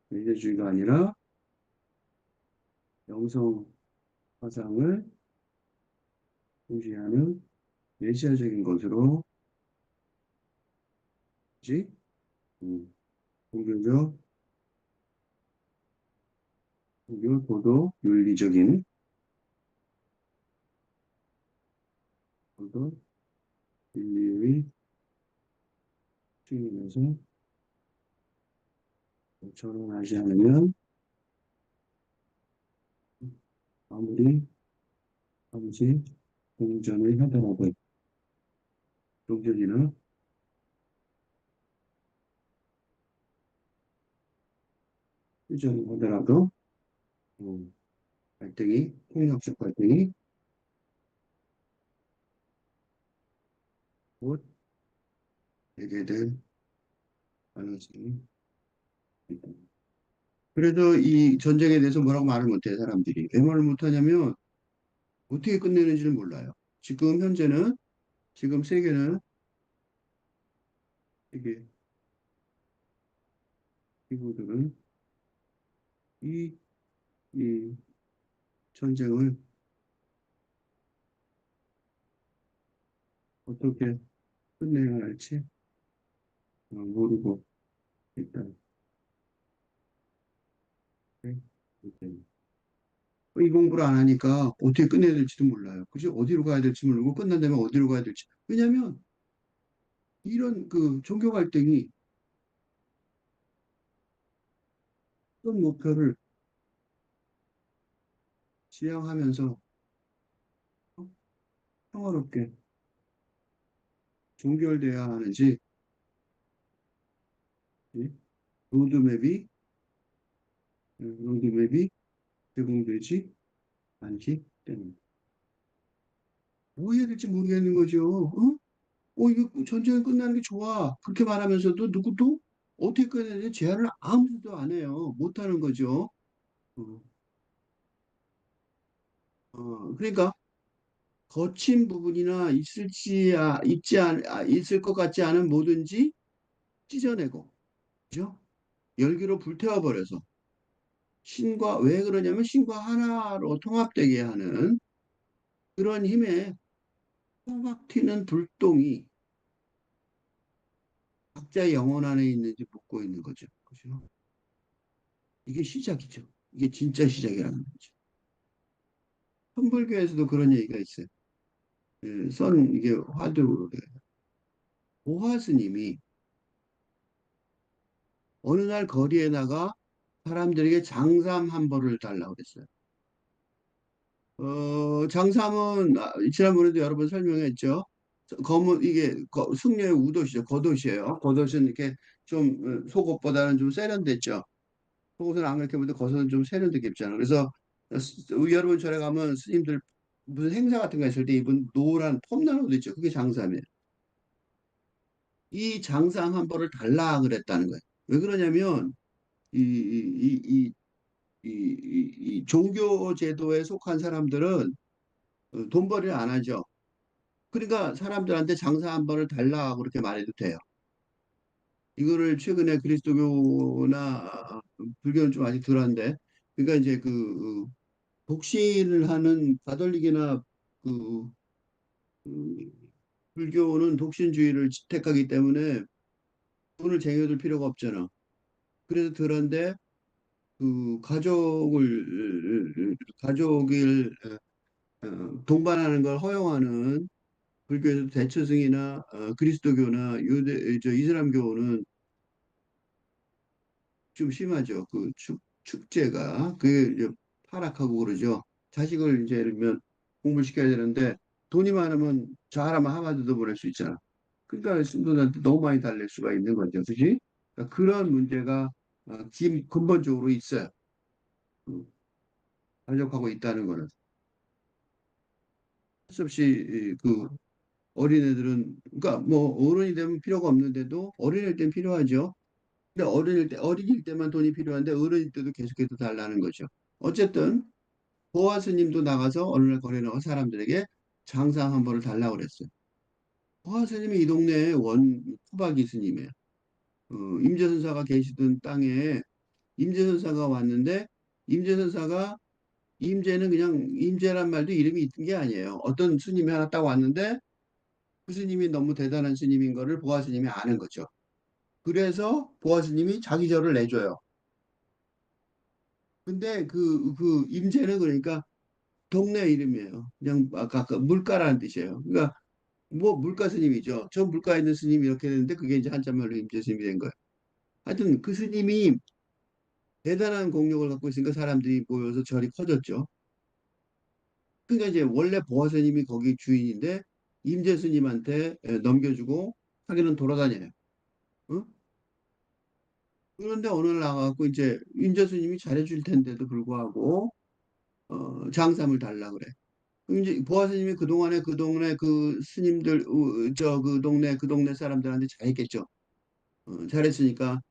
메시아주의가 아니라 영성 사상을 중시하는 메시아적인 것으로 지 종교적 종교 도덕 윤리적인 도덕 윤리의 측면에서 전환하지 않으면 아무리 잠시 공전을 하더라도 종교지나 휴전을 하더라도 음, 폭력적 갈등이 곧 되게 될 가능성이 있다. 그래도 이 전쟁에 대해서 뭐라고 말을 못해, 사람들이. 왜 말을 못하냐면, 어떻게 끝내는지를 몰라요. 지금 현재는, 지금 세계 기구들은 이, 이 전쟁을 어떻게 끝내야 할지 모르고 있다. 네? 이 공부를 안 하니까 어떻게 끝내야 될지도 몰라요. 그지? 어디로 가야 될지 모르고 끝난다면 어디로 가야 될지. 왜냐면 이런 그 종교 갈등이 어떤 목표를 지향하면서 평화롭게 종결돼야 하는지, 예? 로드맵이, 로드맵이 제공되지 않기 때문에. 뭐 해야 될지 모르겠는 거죠. 어? 이거 전쟁이 끝나는 게 좋아. 그렇게 말하면서도 누구도 어떻게 끝내야 되는지 제안을 아무도 안 해요. 못 하는 거죠. 어, 그러니까 거친 부분이나 있을 것 같지 않은 뭐든지 찢어내고, 그죠? 열기로 불태워버려서 신과 왜 그러냐면 신과 하나로 통합되게 하는 그런 힘에 확 튀는 불똥이 각자의 영혼 안에 있는지 묻고 있는 거죠. 그죠? 이게 시작이죠. 이게 진짜 시작이라는 거죠. 천불교에서도 그런 얘기가 있어요. 이게 화두로 보화 스님이 어느 날 거리에 나가 사람들에게 장삼 한 벌을 달라고 그랬어요. 장삼은 지난번에도 여러 번 설명했죠. 검은 이게 승려의 우도시죠. 겉옷이에요. 겉옷은 이렇게 좀 속옷보다는 좀 세련됐죠. 속옷은 안 그렇게 보는데 겉옷은 좀 세련되게 입잖아요. 그래서 여러분 절에 가면 스님들 무슨 행사 같은 거 있을 때 입은 노란 폼나는 옷 있죠. 그게 장삼이에요. 이 장삼 한 벌을 달라 그랬다는 거예요. 왜 그러냐면 이 종교 제도에 속한 사람들은 돈벌이를 안 하죠. 그러니까 사람들한테 장사 한 번을 달라 그렇게 말해도 돼요. 이거를 최근에 그리스도교나 불교는 좀 아직 덜한데, 그러니까 이제 독신을 하는 가톨릭이나 그, 그 불교는 독신주의를 택하기 때문에 돈을 쟁여둘 필요가 없잖아. 그래서 덜한데 가족을 동반하는 걸 허용하는 불교에서 대처승이나 그리스도교나 이슬람교는 좀 심하죠. 축제가 그게 이제 타락하고 그러죠. 자식을 이제 예를 들면 공부를 시켜야 되는데 돈이 많으면 잘하면 하버드도 보낼 수 있잖아. 그러니까 신도들한테 너무 많이 달랠 수가 있는 거죠. 그지? 그러니까 그런 문제가 근본적으로 있어요. 음, 간접하고 있다는 거는. 할 수 없이 어린애들은 그러니까 뭐 어른이 되면 필요가 없는데도 어린일 땐 필요하죠. 근데 어린일 때만 돈이 필요한데 어른일 때도 계속해서 달라는 거죠. 어쨌든 보아 스님도 나가서 어느 날 거리에 나가 사람들에게 장상 한 벌을 달라고 그랬어요. 보아 스님이 이 동네의 토박이 스님이에요. 임재선사가 계시던 땅에 임재선사가 왔는데 임재선사가 임재는 그냥 임재란 말도 이름이 있는 게 아니에요. 어떤 스님이 하나 딱 왔는데 그 스님이 너무 대단한 스님인 거를 보아 스님이 아는 거죠. 그래서 보아 스님이 자기 절을 내줘요. 근데 임재는 그러니까 동네 이름이에요. 그냥 아까 그 물가라는 뜻이에요. 그러니까 뭐 물가 스님이죠. 저 물가에 있는 스님이 이렇게 되는데 그게 이제 한자말로 임재 스님이 된 거예요. 하여튼 그 스님이 대단한 공력을 갖고 있으니까 사람들이 모여서 절이 커졌죠. 그러니까 이제 원래 보아 스님이 거기 주인인데 임재 스님한테 넘겨주고 하기는 돌아다녀요. 어? 그런데 어느 날 나가갖고 이제 임재 스님이 잘해줄 텐데도 불구하고 장삼을 달라 그래. 그럼 이제 보아 스님이 그동안에 그 동네 그 스님들 저 그 동네 사람들한테 잘했겠죠. 잘했으니까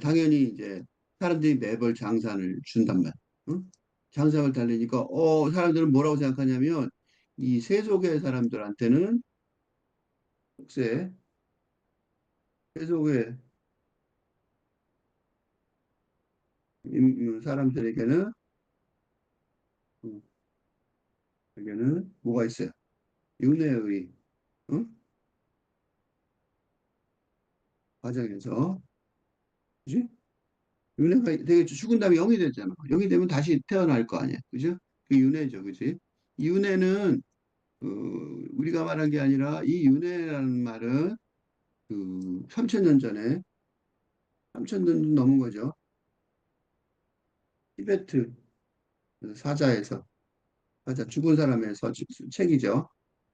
당연히 이제 사람들이 매벌 장산을 준단 말이야. 응? 장상을 달리니까 사람들은 뭐라고 생각하냐면 이 세속의 사람들한테는 속세 세속의 사람들에게는 음, 에게는 뭐가 있어요? 윤회의 응? 과정에서 그지? 윤회가 되게 죽은 다음에 영이 되잖아. 영이 되면 다시 태어날 거 아니야. 그죠? 그 윤회죠. 그지? 이 윤회는 우리가 말한 게 아니라 이 윤회라는 말은 3천 년 전에 3천 년 넘은 거죠. 티베트 사자에서 사자 죽은 사람에서 책이죠.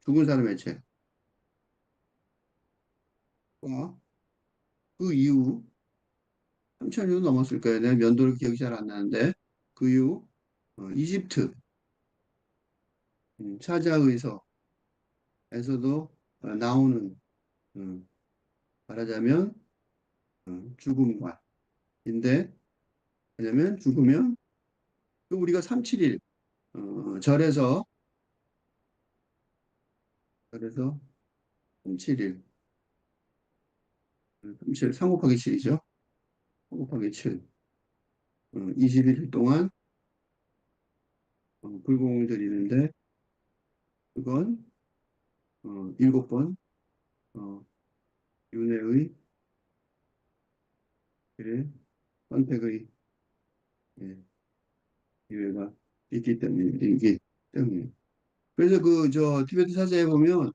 죽은 사람의 죄. 어? 그 이후 3천년 넘었을 거예요. 내가 면도를 기억이 잘 안 나는데 그 이후 이집트 사자의서에서도 나오는 음, 말하자면 죽음과인데 왜냐면 죽으면 그 우리가 371 절에서 371 3 3 곱하기 7이죠. 3 곱하기 7 21일 동안 불공을 드리는데 그건 7번 어, 윤회의 그래, 선택의 예, 기회가 있기 때문에 그래서 그 저 티베트 사자에 보면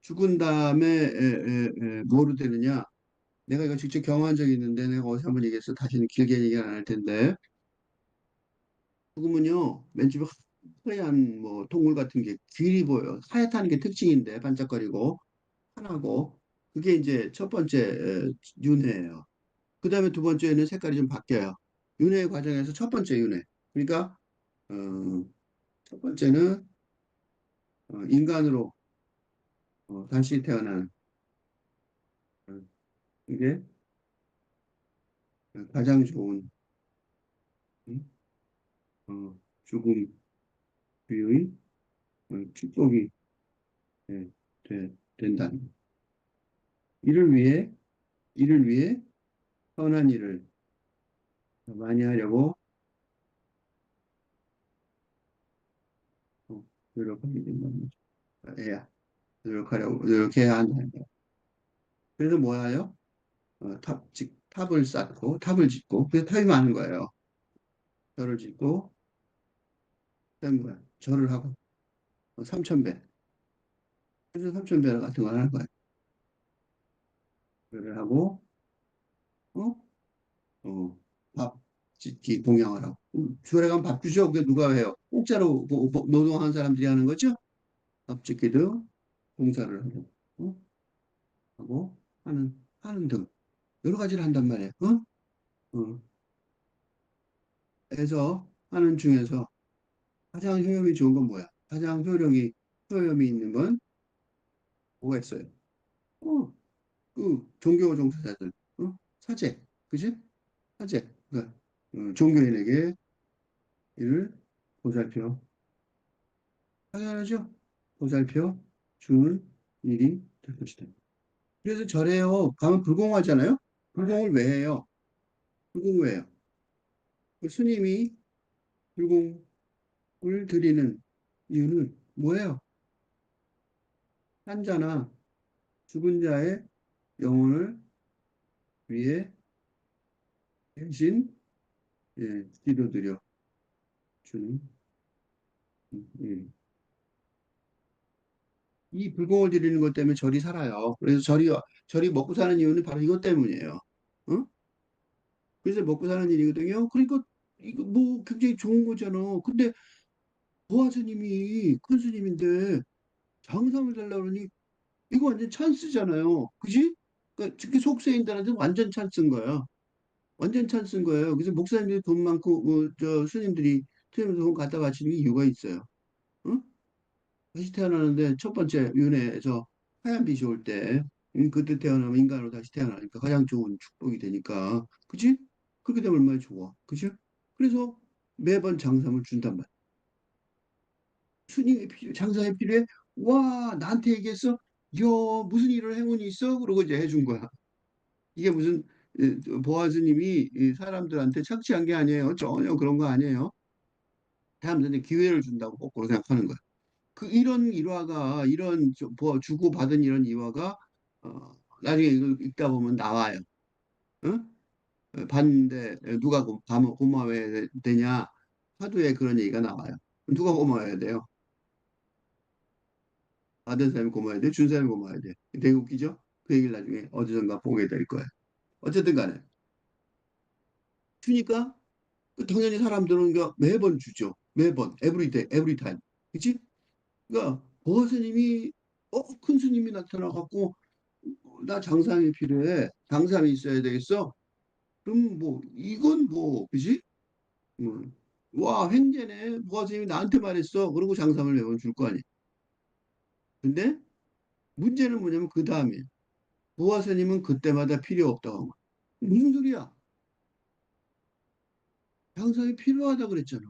죽은 다음에 뭐로 되느냐? 내가 이거 직접 경험한 적이 있는데 내가 어디서 한번 얘기했어. 다시는 길게 얘기 안 할 텐데 죽으면요 맨 처음에 하얀 뭐 동물 같은 게 길이 보여. 하얗다는 게 특징인데 반짝거리고 환하고 그게 이제 첫 번째 윤회예요. 그 다음에 두 번째는 색깔이 좀 바뀌어요. 윤회 과정에서 첫 번째 윤회. 그러니까 어, 첫 번째는 인간으로 다시 태어난 어, 이게 가장 좋은 음, 죽음 비의 축복이 예, 된다는 거. 이를 위해 이를 위해 선한 일을 많이 하려고 어, 노력하게 된다는 거죠. 해야 노력해야 한다는 거. 그래서 뭐예요? 탑을 쌓고 탑을 짓고 그래서 탑이 많은 거예요. 절을 짓고 그다음 뭐야? 절을 하고 3,000배. 그래서 3,000배 같은 걸 하는 거예요. 절을 하고 어? 밥 짓기 봉양을 하고 절에 가면 밥 주죠. 그게 누가 해요? 공짜로 노동하는 사람들이 하는 거죠. 밥 짓기도 봉사를 하고 하고 하는 등 여러 가지를 한단 말이에요. 어. 그래서 하는 중에서 가장 효용이 좋은 건 뭐야? 가장 효용이 있는 건 뭐가 있어요? 어, 그 종교 종사자들, 사제, 그지? 사제, 그러니까 종교인에게 이를 보살펴, 당연하죠. 보살펴 주는 일이 될 것이다. 그래서 절에요. 가면 불공하잖아요. 불공을 왜 해요? 불공 왜 해요? 그 스님이 불공을 드리는 이유는 뭐예요? 환자나 죽은 자의 영혼을 위해 대신 기도드려 주는 일. 이 불공을 드리는 것 때문에 절이 살아요. 그래서 절이 먹고 사는 이유는 바로 이것 때문이에요. 어? 그래서 먹고 사는 일이거든요. 그러니까 이거 뭐 굉장히 좋은 거잖아. 근데 보아 스님이 큰 스님인데 장삼을 달라고 그러니 이거 완전 찬스잖아요. 그지? 그러니까 특히 속세인들한테 완전 찬스인 거야. 완전 찬스인 거예요. 그래서 목사님들이 돈 많고 저 스님들이 돈 갖다 바치는 이유가 있어요. 응? 다시 태어나는데 첫 번째 윤회에서 하얀 빛이 올 때, 그때 태어나면 인간으로 다시 태어나니까 가장 좋은 축복이 되니까, 그치? 그렇게 되면 얼마나 좋아, 그치? 그래서 매번 장삼을 준단 말이야. 장사에 필요해? 와, 나한테 얘기했어? 야, 무슨 일을 행운이 있어? 그러고 이제 해준 거야. 이게 무슨 보아스님이 이 사람들한테 착취한 게 아니에요. 전혀 그런 거 아니에요. 사람들한테 기회를 준다고 거꾸로 생각하는 거야. 그 이런 일화가 주고 받은 이런 일화가 나중에 이걸 읽다 보면 나와요. 어? 봤는데 누가 고마워해야 되냐? 화두에 그런 얘기가 나와요. 누가 고마워해야 돼요? 받은 사람이 고마워야 돼? 준 사람이 고마워야 돼? 되게 웃기죠? 그 얘기를 나중에 어디선가 보게 될 거예요. 어쨌든 간에 주니까 당연히 사람들은 매번 주죠. 매번 에브리데이 에브리타임. 그치? 그러니까 보아스님이 큰 스님이 나타나갖고 나 장삼이 필요해. 장삼이 있어야 되겠어. 그럼 뭐 이건 뭐 그지? 뭐, 와 횡재네. 부하 스님이 나한테 말했어. 그러고 장삼을 매번 줄 거 아니야. 근데 문제는 뭐냐면 그 다음에 부하 스님은 그때마다 필요 없다고 한 거야. 무슨 소리야? 장삼이 필요하다 그랬잖아.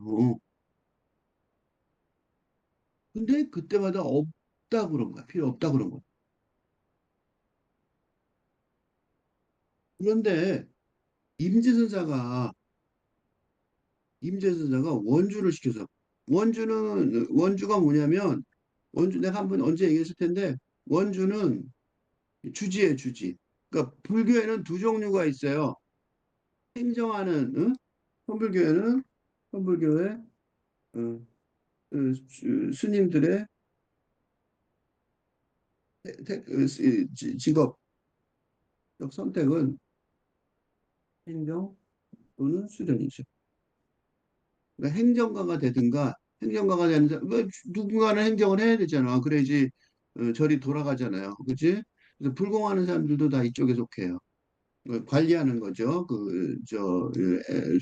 근데 그때마다 없다 그런 거야. 필요 없다 그런 거야. 그런데 임재선사가 임재선사가 원주를 시켜서 원주가 뭐냐면 원주 내가 한번 언제 얘기했을 텐데 원주는 주지예요, 주지. 그러니까 불교에는 두 종류가 있어요. 행정하는 천불교회는 천불교회 스님들의 직업적 선택은 행정 또는 수련이죠. 그러니까 행정가가 되든가 행정가가 되는 사람, 뭐 누군가는 행정을 해야 되잖아. 그래야지 절이 돌아가잖아요. 그렇지? 그래서 불공하는 사람들도 다 이쪽에 속해요. 관리하는 거죠.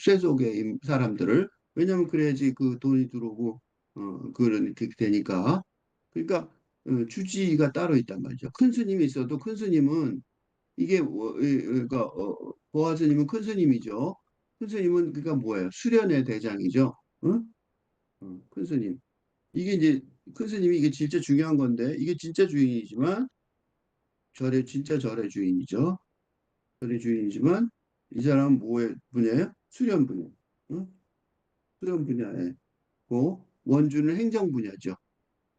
쇠속의 사람들을. 왜냐하면 그래야지 그 돈이 들어오고 그렇게 되니까. 그러니까 주지가 따로 있단 말이죠. 큰 스님이 있어도 큰 스님은 이게 그러니까 보아 스님은 큰 스님이죠. 큰 스님은 그러니까 뭐예요? 수련의 대장이죠. 응? 큰 스님. 이게 이제 큰 스님이 이게 진짜 중요한 건데 이게 진짜 주인이지만 절의 진짜 절의 주인이죠. 절의 주인이지만 이 사람은 뭐의 분야예요? 수련 분야. 응? 수련 분야에 고 원주는 행정 분야죠.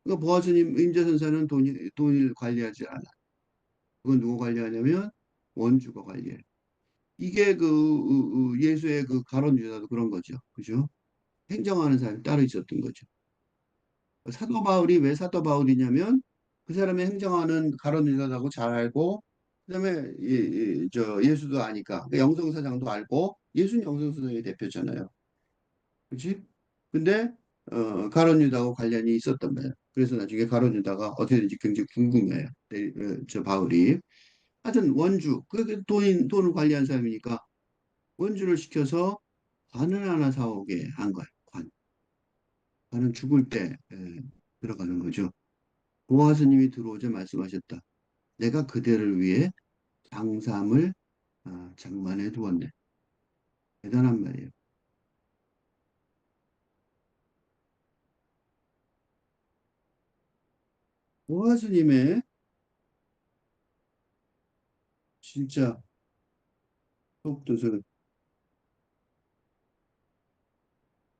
그러니까 보아 스님 임재선사는 돈을 관리하지 않아. 그건 누가 관리하냐면 원주가 관리해. 이게 예수의 그 가론 유다도 그런 거죠. 그죠? 행정하는 사람이 따로 있었던 거죠. 사도 바울이 왜 사도 바울이냐면 그 사람이 행정하는 가론 유다하고 잘 알고 그다음에 예수도 아니까 그 영성사장도 알고 예수는 영성사장의 대표잖아요. 그렇지? 근데 가론 유다하고 관련이 있었던 거예요. 그래서 나중에 가론 유다가 어떻게 되는지 굉장히 궁금해요. 저 바울이. 하여튼 원주 그 돈을 관리한 사람이니까 원주를 시켜서 관을 하나 사오게 한 거예요. 관. 관은 죽을 때 들어가는 거죠. 보아 스님이 들어오자 말씀하셨다. 내가 그대를 위해 장삼을 장만해 두었네. 대단한 말이에요. 보아 스님의 진짜 속뜻을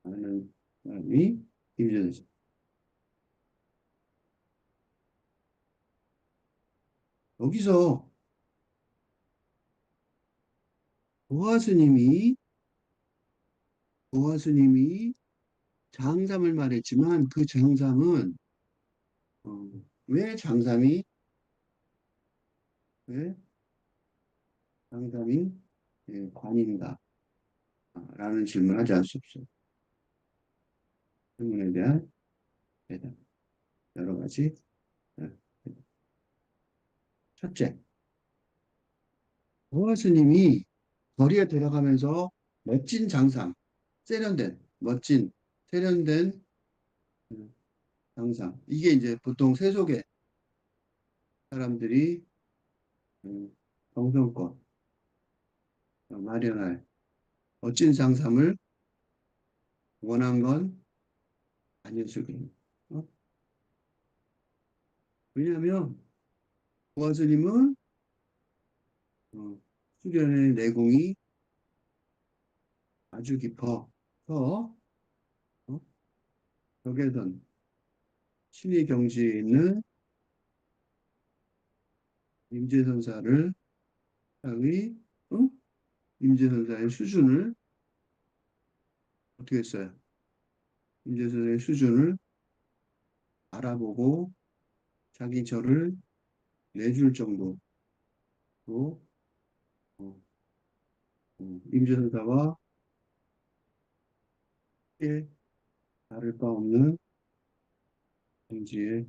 아는 사람이 김전식. 여기서 보아 스님이 보아 스님이 장삼을 말했지만 그 장삼은 어, 왜 장삼이 왜 장삼이 관인가? 라는 질문을 하지 않을 수 없어요. 질문에 대한 대답. 여러 가지. 어, 첫째, 보아 스님이 거리에 들어가면서 멋진 장상, 세련된, 멋진, 세련된 장상. 이게 이제 보통 세속의 사람들이 음, 정성껏 마련할 멋진 장상을 원한 건 아니었을 거예요. 어? 왜냐하면 보아 스님은 수련의 내공이 아주 깊어서 어? 벽에선 신의 경지에 있는 임재선사를 의 어? 임재선사의 수준을 어떻게 했어요? 임재선사의 수준을 알아보고 자기 절을 내줄 정도로 어, 임재선사와 함께 다를 바 없는 경지에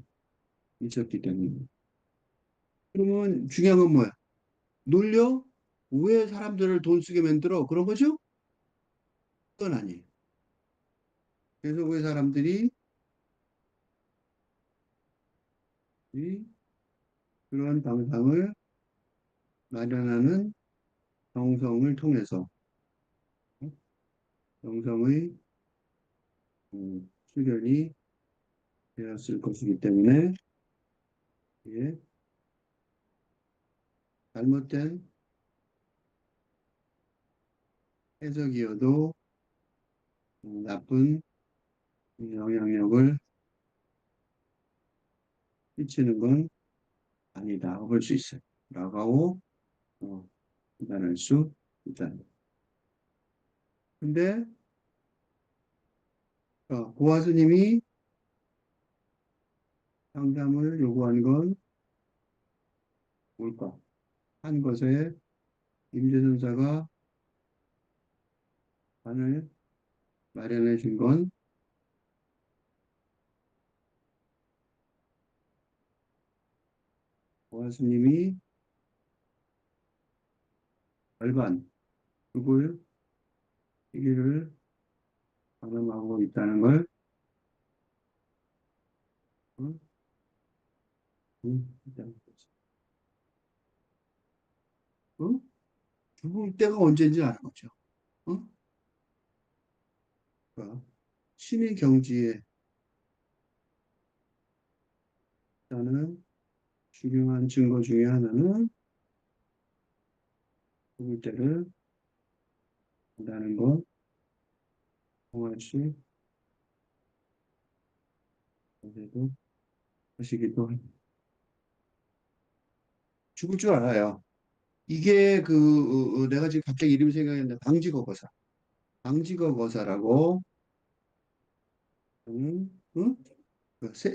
있었기 때문에. 그러면 중요한 건 뭐야? 놀려? 왜 사람들을 돈 쓰게 만들어? 그런 거죠? 그건 아니에요. 그래서 왜 사람들이 이 그런 방상을 마련하는 정성을 통해서 어? 정성의 수련이 되었을 것이기 때문에 이게 잘못된 해석이어도 나쁜 영향력을 끼치는 건 아니다 볼 수 있어요. 라고 판단할 수 있다. 근데 고화스님이 상담을 요구한 건 뭘까? 한 것에 임재선사가 관을 마련해 준 건 고화스님이 절반 그걸 시기를 가늠하고 있다는 걸 어? 일단, 어? 죽을 때가 언제인지 아는 거죠. 어? 그러니까 신의 경지에 있다는 중요한 증거 중에 하나는 죽을 때를 안다는 것, 동아시 어제도 하시기도 합니다. 죽을 줄 알아요. 이게 내가 지금 갑자기 이름이 생각이 났는데 방지거거사. 방지거거사라고 응?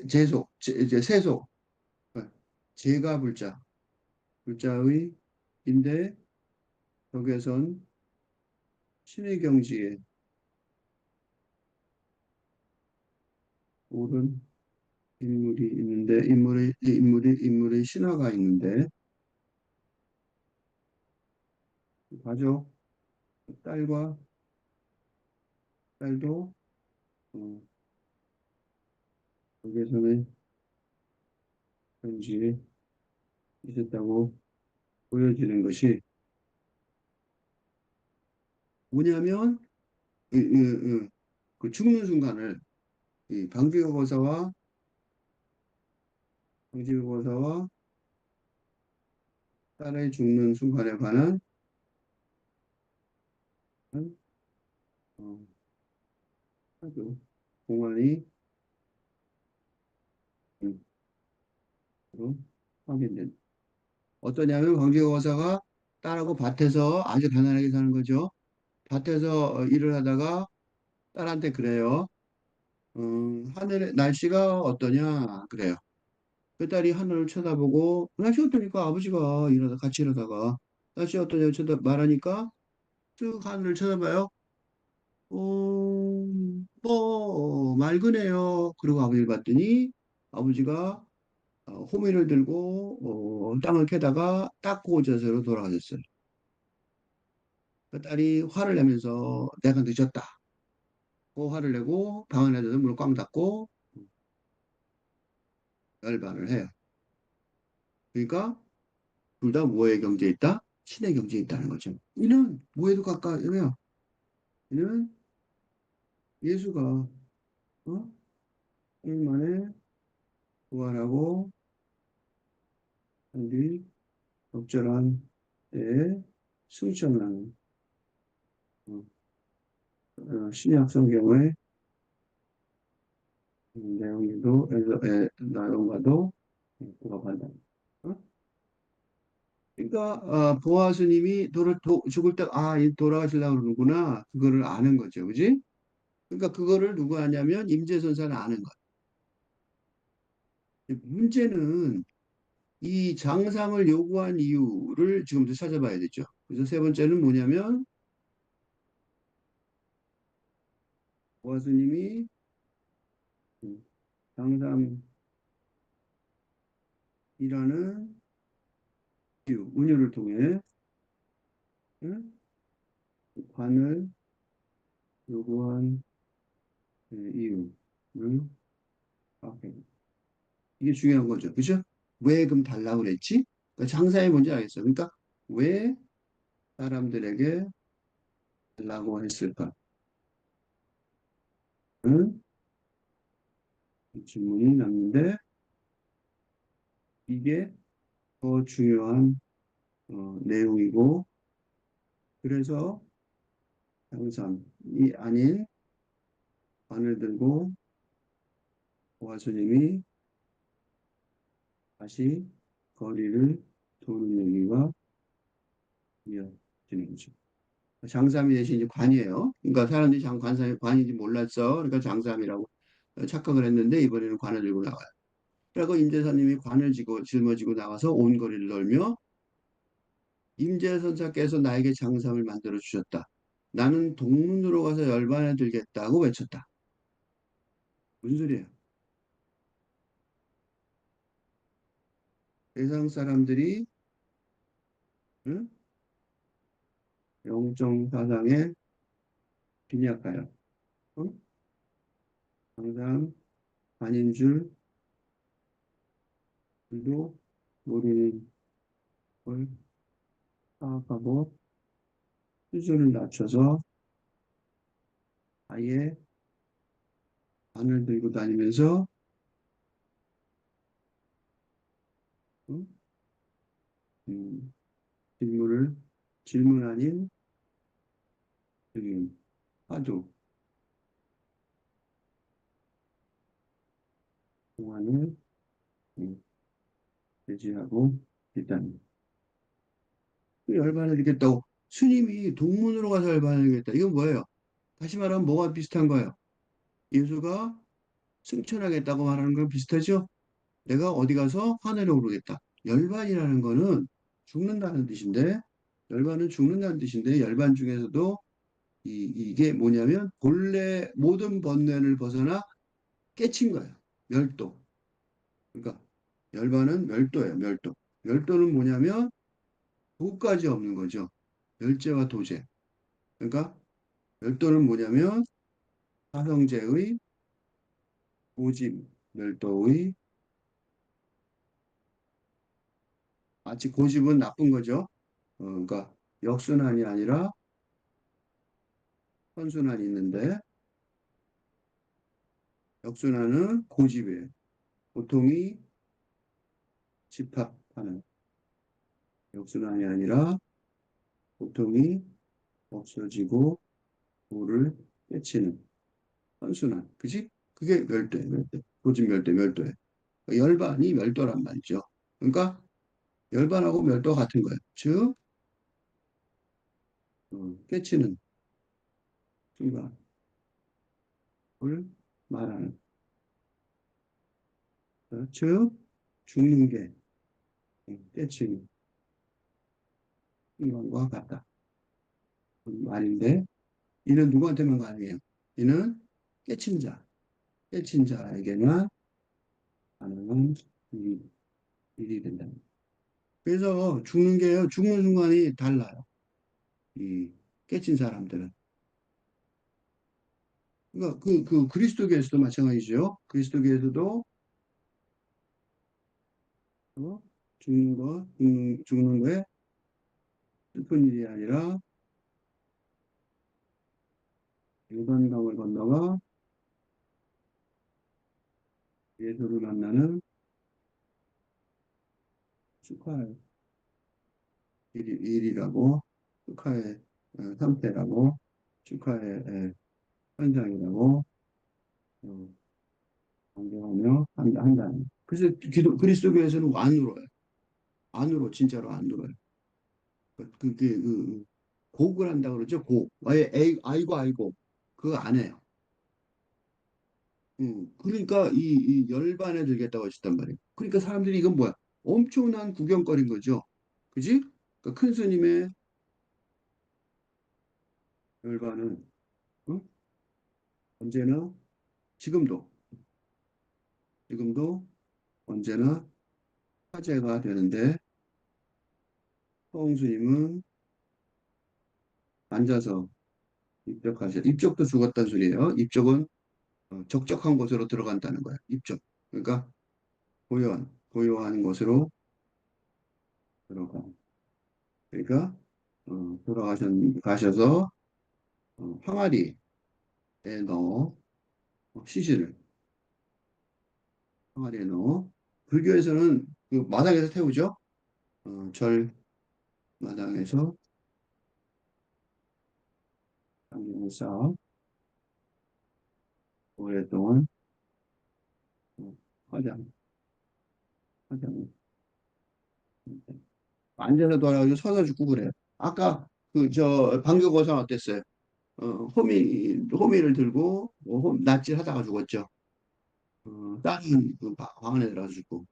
제속, 이제 세속, 어, 제가 불자의 인데 여기에선 신의 경지에 옳은 인물이 있는데 인물의 신화가 있는데 가족 딸과 딸도 어, 여기에서는 경지에 있었다고 보여지는 것이 뭐냐면 그 죽는 순간을 이 방지거사와 딸의 죽는 순간에 관한 어, 아주 공안이 음, 로 확인된. 어떠냐면 방지거사가 딸하고 밭에서 아주 가난하게 사는 거죠. 밭에서 일을 하다가 딸한테 그래요. 하늘의 날씨가 어떠냐? 그래요. 그 딸이 하늘을 쳐다보고 날씨 어떠니까 아버지가 같이 일하다가 날씨 어떠냐 말하니까 쓱 하늘을 쳐다봐요. 맑으네요. 그리고 아버지를 봤더니 아버지가 호미를 들고 땅을 캐다가 딱 그 자세로 돌아가셨어요. 그 딸이 화를 내면서 내가 늦었다. 그 화를 내고 방 안에 들어서 문을 꽝 닫고 열반을 해요. 그러니까 둘 다 뭐의 경지에 있다? 신의 경지에 있다는 거죠. 이는 뭐에도 가까워요. 이는 예수가 일 만에 부활하고 한 뒤 적절한 때에 승천하는 어, 신약 성경의 내용과도 부합한다. 어? 그러니까 보아스님이 죽을 때 돌아가시려고 그러는구나 그거를 아는 거죠, 그지? 그러니까 그거를 누구 아냐면 임재선사는 아는 거예요. 문제는 이 장상을 요구한 이유를 지금부터 찾아봐야 되죠. 그래서 세 번째는 뭐냐면 보아스님이 장상 이라는 이유, 운율을 통해 응? 관을 요구한 이유. 응? 오케이. 이게 중요한 거죠. 그죠? 왜 그럼 달라고 그랬지? 그러니까 장사의 뭔지 알겠어. 그러니까 왜 사람들에게 달라고 했을까? 응? 이 질문이 났는데 이게 더 중요한 내용이고 그래서 장삼이 아닌 관을 들고 보아스님이 다시 거리를 도는 얘기가 이어지는 거죠. 장삼이 대신 이제 관이에요. 그러니까 사람들이 관삼이 관인지 몰랐어. 그러니까 장삼이라고 착각을 했는데 이번에는 관을 들고 나와요. 그리고 임재선님이 관을 짊어지고 나와서 온 거리를 돌며 임재선사께서 나에게 장삼을 만들어 주셨다. 나는 동문으로 가서 열반에 들겠다고 외쳤다. 무슨 소리예요? 세상 사람들이 응? 영정 사상에 빈약하여 응? 항상 아닌 줄도 모르는 걸 파악하고 수준을 낮춰서 아예 관을 들고 다니면서 응? 음, 질문을 질문 아닌 질문 화두 공안을 음, 제지하고 일단 그 열반을 읽겠다고 스님이 동문으로 가서 열반을 읽겠다. 이건 뭐예요? 다시 말하면 뭐가 비슷한 거예요? 예수가 승천하겠다고 말하는 건 비슷하죠? 내가 어디 가서 하늘에 오르겠다. 열반이라는 거는 죽는다는 뜻인데 열반은 죽는다는 뜻인데 열반 중에서도 이게 뭐냐면 본래 모든 번뇌를 벗어나 깨친 거예요. 멸도. 그러니까 열반은 멸도예요. 멸도. 멸도는 뭐냐면 도까지 없는 거죠. 멸제와 도제. 그러니까 멸도는 뭐냐면 사형제의 고집, 멸도의 마치 고집은 나쁜 거죠. 그러니까 역순환이 아니라 선순환이 있는데 역순환은 고집이에요. 보통이 집합하는 역순환이 아니라 보통이 없어지고 도를 깨치는 선순환. 그지? 그게 멸도예요. 멸도. 고집 멸도, 멸도예요. 열반이 멸도란 말이죠. 그러니까 열반하고 멸도 같은 거예요. 즉 깨치는 순간을 말하는 즉 죽는 게 깨치는 순간과 같다. 말인데 이는 누구한테만 가능해요? 이는 깨친 자, 깨친 자에게만 가능한 일이, 일이 된다. 그래서 죽는 게요, 죽는 순간이 달라요. 이 깨친 사람들은. 그러니까 그 그리스도교에서도 마찬가지죠. 그리스도교에서도 죽는 거에 슬픈 일이 아니라 요단강을 건너가 예수를 만나는 축하의 일이라고, 축하의 상태라고, 축하의 현상이라고 어, 강조하며 한다. 그래서 그리스도교에서는 안 울어요. 안 울어, 진짜로 안 울어요. 곡을 한다 그러죠. 곡. 아이고 아이고 그거 안 해요. 그러니까 이 열반에 들겠다고 하셨단 말이에요. 그러니까 사람들이 이건 뭐야? 엄청난 구경거리인 거죠. 그지? 그러니까 큰 스님의 열반은 어? 언제나 지금도 지금도 언제나 화제가 되는데 서홍수님은 앉아서 입적도 죽었다는 소리예요. 입적은 적적한 곳으로 들어간다는 거야. 입적. 그러니까 고요한 곳으로 들어가. 그러니까 가셔서 항아리에 넣어 시신을 항아리에 넣어. 불교에서는 그 마당에서 태우죠. 절 마당에서 당경을 쌓아 오랫동안 어, 화장 화장 앉아서 돌아가지고 서서 죽고 그래요. 아까 그 저 방교고사 어땠어요? 호미를 들고 낫질하다가 죽었죠. 다른 그 방 안에 들어가서 죽고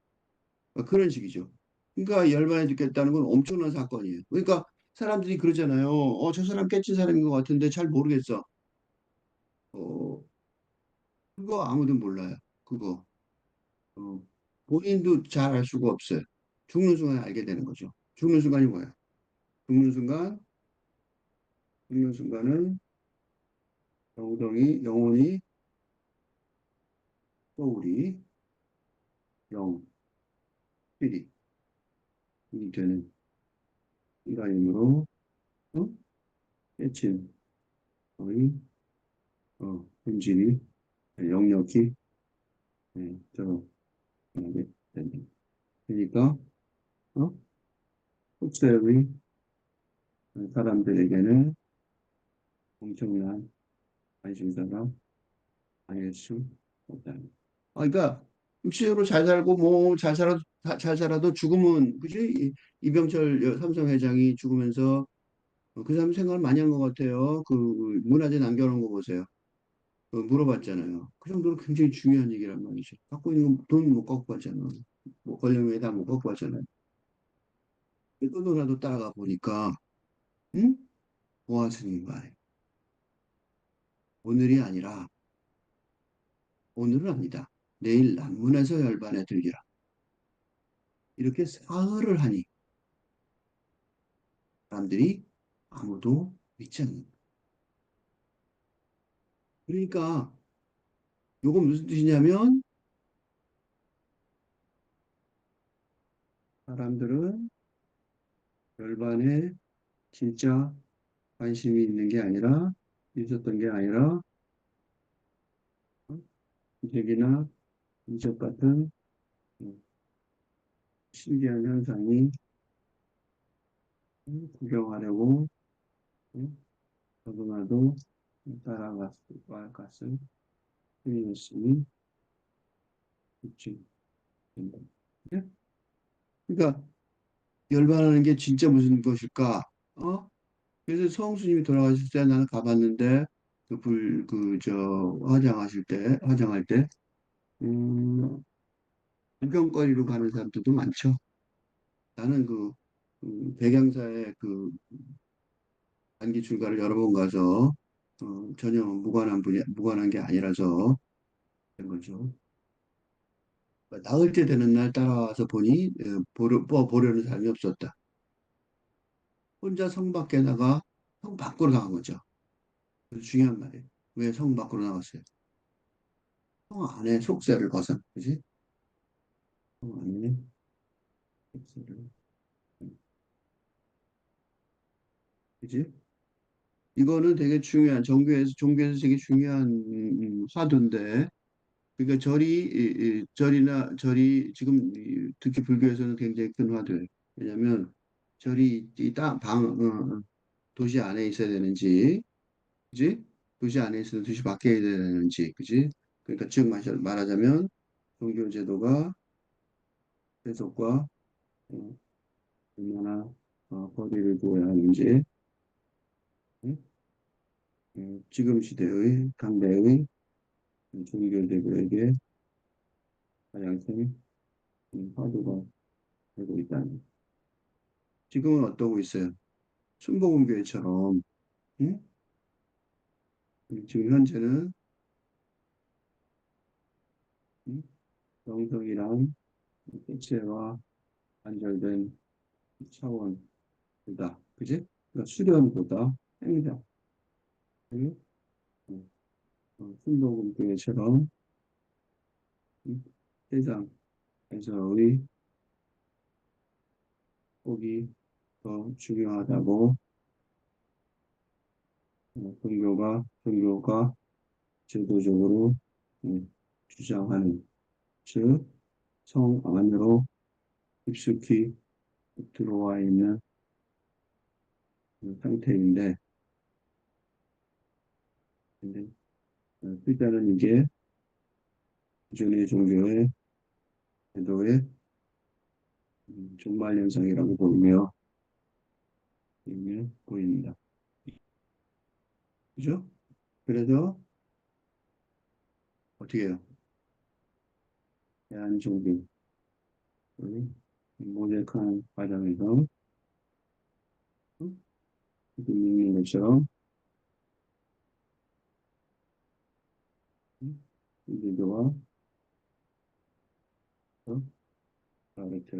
그런 식이죠. 그러니까 열반에 죽겠다는 건 엄청난 사건이에요. 그러니까 사람들이 그러잖아요. 저 사람 깨친 사람인 것 같은데 잘 모르겠어. 어, 그거 아무도 몰라요. 그거 어, 본인도 잘 알 수가 없어요. 죽는 순간에 알게 되는 거죠. 죽는 순간이 뭐예요? 죽는 순간, 죽는 순간은 영혼이 소울이 필이 되는 인간이므로 어? 깨친 거의 본질이 영역이 드러나게 되는. 그러니까 어? 속세의 사람들에게는 엄청난 관심사가 아닐 수 없다. 그러니까 육체적으로 잘 살고 뭐 잘 살아도 죽으면 그지? 이병철 삼성 회장이 죽으면서 그 사람 생각을 많이 한 것 같아요. 그 문화재 남겨놓은 거 보세요. 물어봤잖아요. 그 정도로 굉장히 중요한 얘기란 말이죠. 갖고 있는 돈 못 갖고 갔잖아. 뭐 권력에 다못 갖고 갔잖아요. 너도나도 따라가 보니까 응? 보아 스님 말 오늘이 아니라 오늘은 아니다. 내일 남문에서 열반에 들기라. 이렇게 사흘을 하니 사람들이 아무도 믿지 않는다. 그러니까 요거 무슨 뜻이냐면 사람들은 열반에 진짜 관심이 있는 게 아니라 있었던 게 아니라 기적이나 이적 같은 어, 신기한 현상이 구경하려고 너도나도 따라갈 것을 틀림없이 입증된다. 네? 그러니까 열반하는 게 진짜 무슨 것일까? 그래서 성수님이 돌아가실 때 나는 가봤는데 화장할 때 음, 구경거리로 가는 사람들도 많죠. 나는 백양사의 그 단기 출가를 여러 번 가서 전혀 무관한 게 아니라서 그런 거죠. 나흘 때 되는 날 따라와서 보니 보려는 사람이 없었다. 혼자 성 밖에 나가 성 밖으로 나간 거죠. 그래서 중요한 말이에요. 왜 성 밖으로 나갔어요? 성 안에 속세를 벗은, 그지? 성 안에 속세를, 그지? 이거는 되게 중요한, 종교에서 되게 중요한 화두인데, 그러니까 지금 특히 불교에서는 굉장히 큰 화두예요. 왜냐면 절이 도시 안에 있어야 되는지, 그지? 도시 안에 있어야 도시 밖에 있어야 되는지, 그지? 그러니까 즉 말하자면 종교 제도가 세속과 어, 얼마나 거리를 두어야 하는지, 응? 지금 시대의 당대의 종교 제도에게 가장 큰 화두가 되고 있다는. 지금은 어떠고 있어요? 순복음교회처럼, 응? 지금 현재는 응? 영성이랑 개체와 단절된 차원이다. 그지? 그러니까 수련보다 행자. 그, 순도금교회처럼 세상에서의 복이 더 중요하다고 종교가 제도적으로 주장하는, 즉, 성 안으로 깊숙이 들어와 있는 상태인데, 근데 일단은 이게 기존의 종교의 제도의 종말 현상이라고 보이며 보입니다. 그죠? 그래서 어떻게 해요? 대한종교를 모색하는 과정에서 지금 있는 것처럼 인도와 가르쳐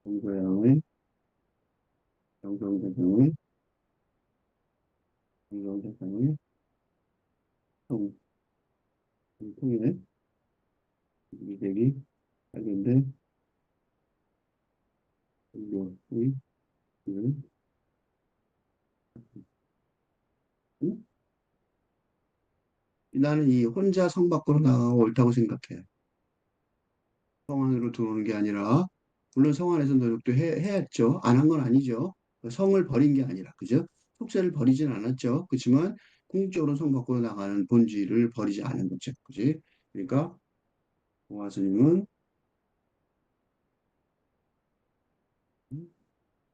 동서양의 영성대상의 영성대상의 통, 통일의 미색이 발견된 종교의 을 나는 이 혼자 성 밖으로 나가고 옳다고 생각해. 성 안으로 들어오는 게 아니라, 물론 성 안에서 노력도 해야죠. 안 한 건 아니죠. 성을 버린 게 아니라, 그죠? 속세를 버리진 않았죠. 그렇지만 궁극적으로 성 밖으로 나가는 본질을 버리지 않은 거죠. 그지? 그러니까 보아 스님은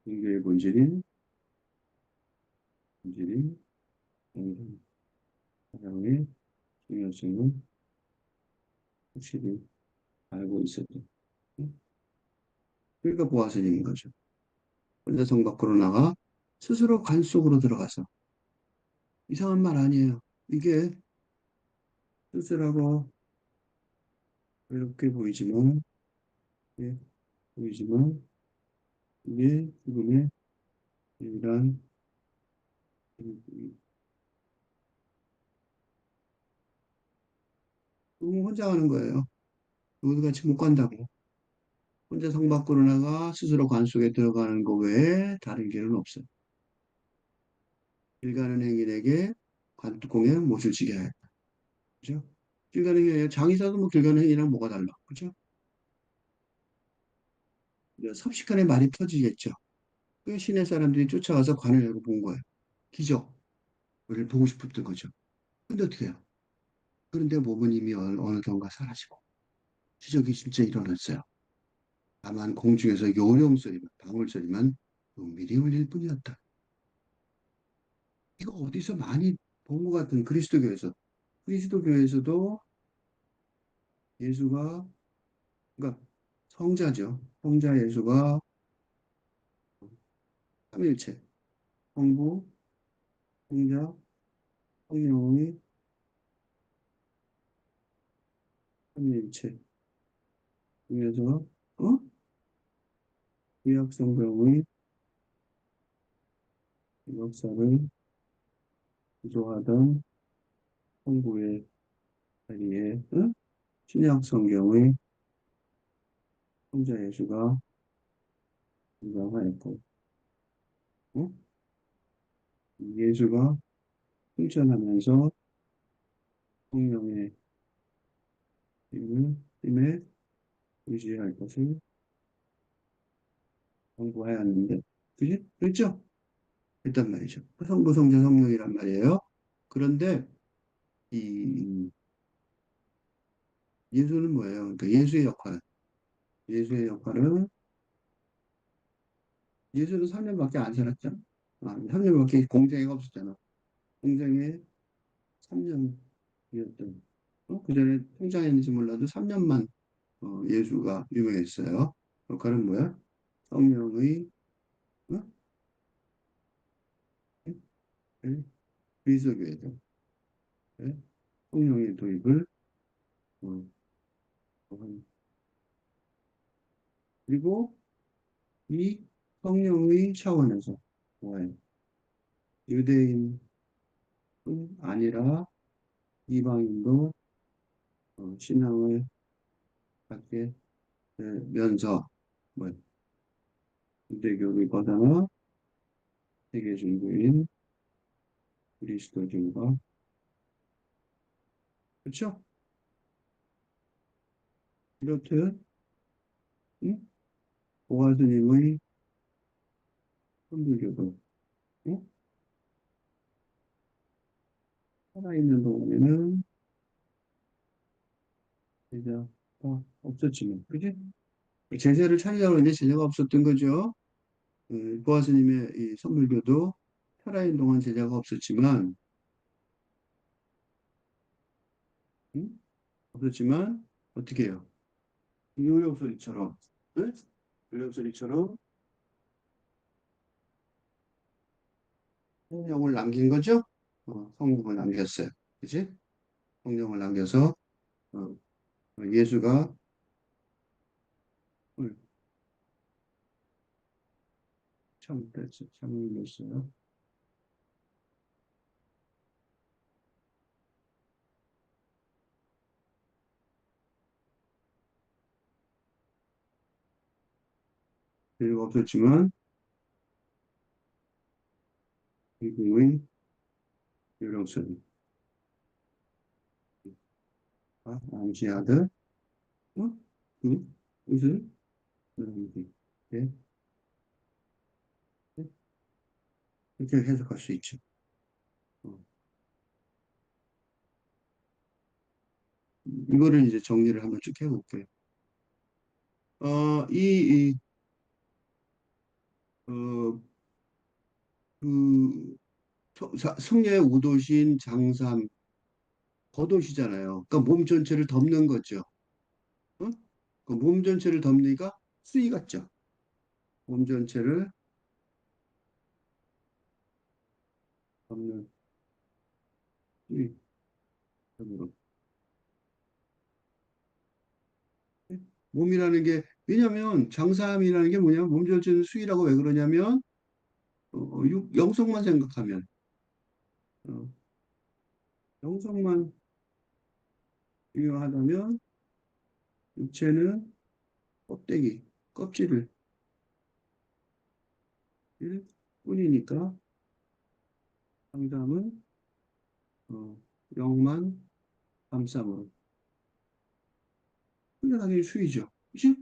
종교의 본질인 사랑의 중요성을 확실히 알고 있었죠. 그러니까 보아 스님인 거죠. 혼자 성 밖으로 나가 스스로 관 속으로 들어가서, 이상한 말 아니에요. 이게 쓸쓸하고 외롭게 예, 보이지만 이게 죽음의 유일한 죽음 혼자 가는 거예요. 누구도 같이 못 간다고. 혼자 성 밖으로 나가 스스로 관 속에 들어가는 거 외에 다른 길은 없어요. 길 가는 행인에게 관뚜껑에 못을 지게 하였다. 그죠? 길 가는 행인, 장의사도 뭐 길 가는 행인이랑 뭐가 달라. 그죠? 섭식간에 말이 퍼지겠죠. 그 시내 사람들이 쫓아가서 관을 열고 본 거예요. 기적을 보고 싶었던 거죠. 근데 어떻게 해요? 그런데 몸은 이미 어느던가 사라지고 기적이 진짜 일어났어요. 다만 공중에서 요령 소리만, 방울 소리만 은밀히 울릴 뿐이었다. 이거 어디서 많이 본 것 같은 그리스도교에서도 예수가, 그러니까 성자죠. 성자 예수가 삼일체, 성부, 성자, 성령의 삼일체 중에서 어? 구약 성경의 역사를 주도하던 성부의 자리에 신약 성경의 성자 예수가 등장하였고, 어? 예수가 승천하면서 성령의 힘에 의지할 것을 경고하였는데, 그지? 그렇죠? 일단 말이죠. 성부, 성자, 성령이란 말이에요. 그런데 이 예수는 뭐예요? 그러니까 예수의 역할은 예수는 3년밖에 안 살았잖아. 3년밖에 공생애가 없었잖아. 공생애 3년이었던. 그 전에 통장했는지 몰라도 3년만 예수가 유명했어요. 역할은 뭐야? 성령의 어? 그리스도교에서 성령의 도입을 어, 그리고 이 성령의 차원에서 뭐예요? 유대인뿐 아니라 이방인도 신앙을 갖게 되면서 뭐 유대교를 벗어나 세계 중부인 그리스도교가 그렇죠? 이렇듯 응? 보아스님의 선불교도 응? 살아있는 동안에는 제자가 없었지만 그지? 제자를 찾으려고 했는데 제자가 없었던 거죠. 보아스님의 이 선불교도 살아있는 동안 제자가 없었지만 응? 없었지만 어떻게 해요? 요령소리처럼 응? 요령소리처럼 성령을 남긴 거죠? 성령을 남겼어요. 그지? 성령을 남겨서 어, 예수가 참으셨어요. 별거 없었지만 미국의 요령서리 암시 아들 어? 무슨 예? 이렇게 해석할 수 있죠. 어. 이거를 이제 정리를 한번 쭉 해볼게요. 이, 어, 그, 승려의 우도신 장삼, 겉옷이잖아요. 그러니까 몸 전체를 덮는 거죠. 어? 그몸 전체를 덮으니까 수의 같죠. 몸 전체를 덮는 수의. 몸이라는 게, 왜냐면 장삼이라는 게 뭐냐면 몸 전체는 수의라고 왜 그러냐면, 영성만 생각하면, 어, 영성만 중요하다면, 육체는 껍데기, 껍질을 일 뿐이니까, 장삼은, 어, 영만 감삼으로. 근데 당연히 수의죠. 그치?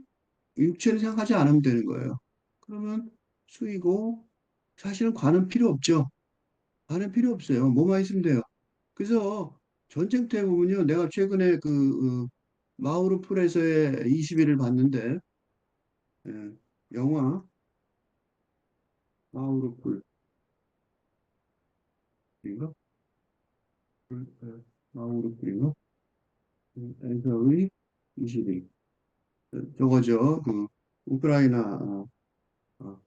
육체를 생각하지 않으면 되는 거예요. 그러면 수의고, 사실은 관은 필요 없죠. 관은 필요 없어요. 뭐만 있으면 돼요. 그래서 전쟁 때 보면요. 내가 최근에 마우로 풀에서의 20일을 봤는데, 예, 영화 마우로 풀인가? 마우로 풀인가? 에서의 20일. 저거죠. 우크라이나 어,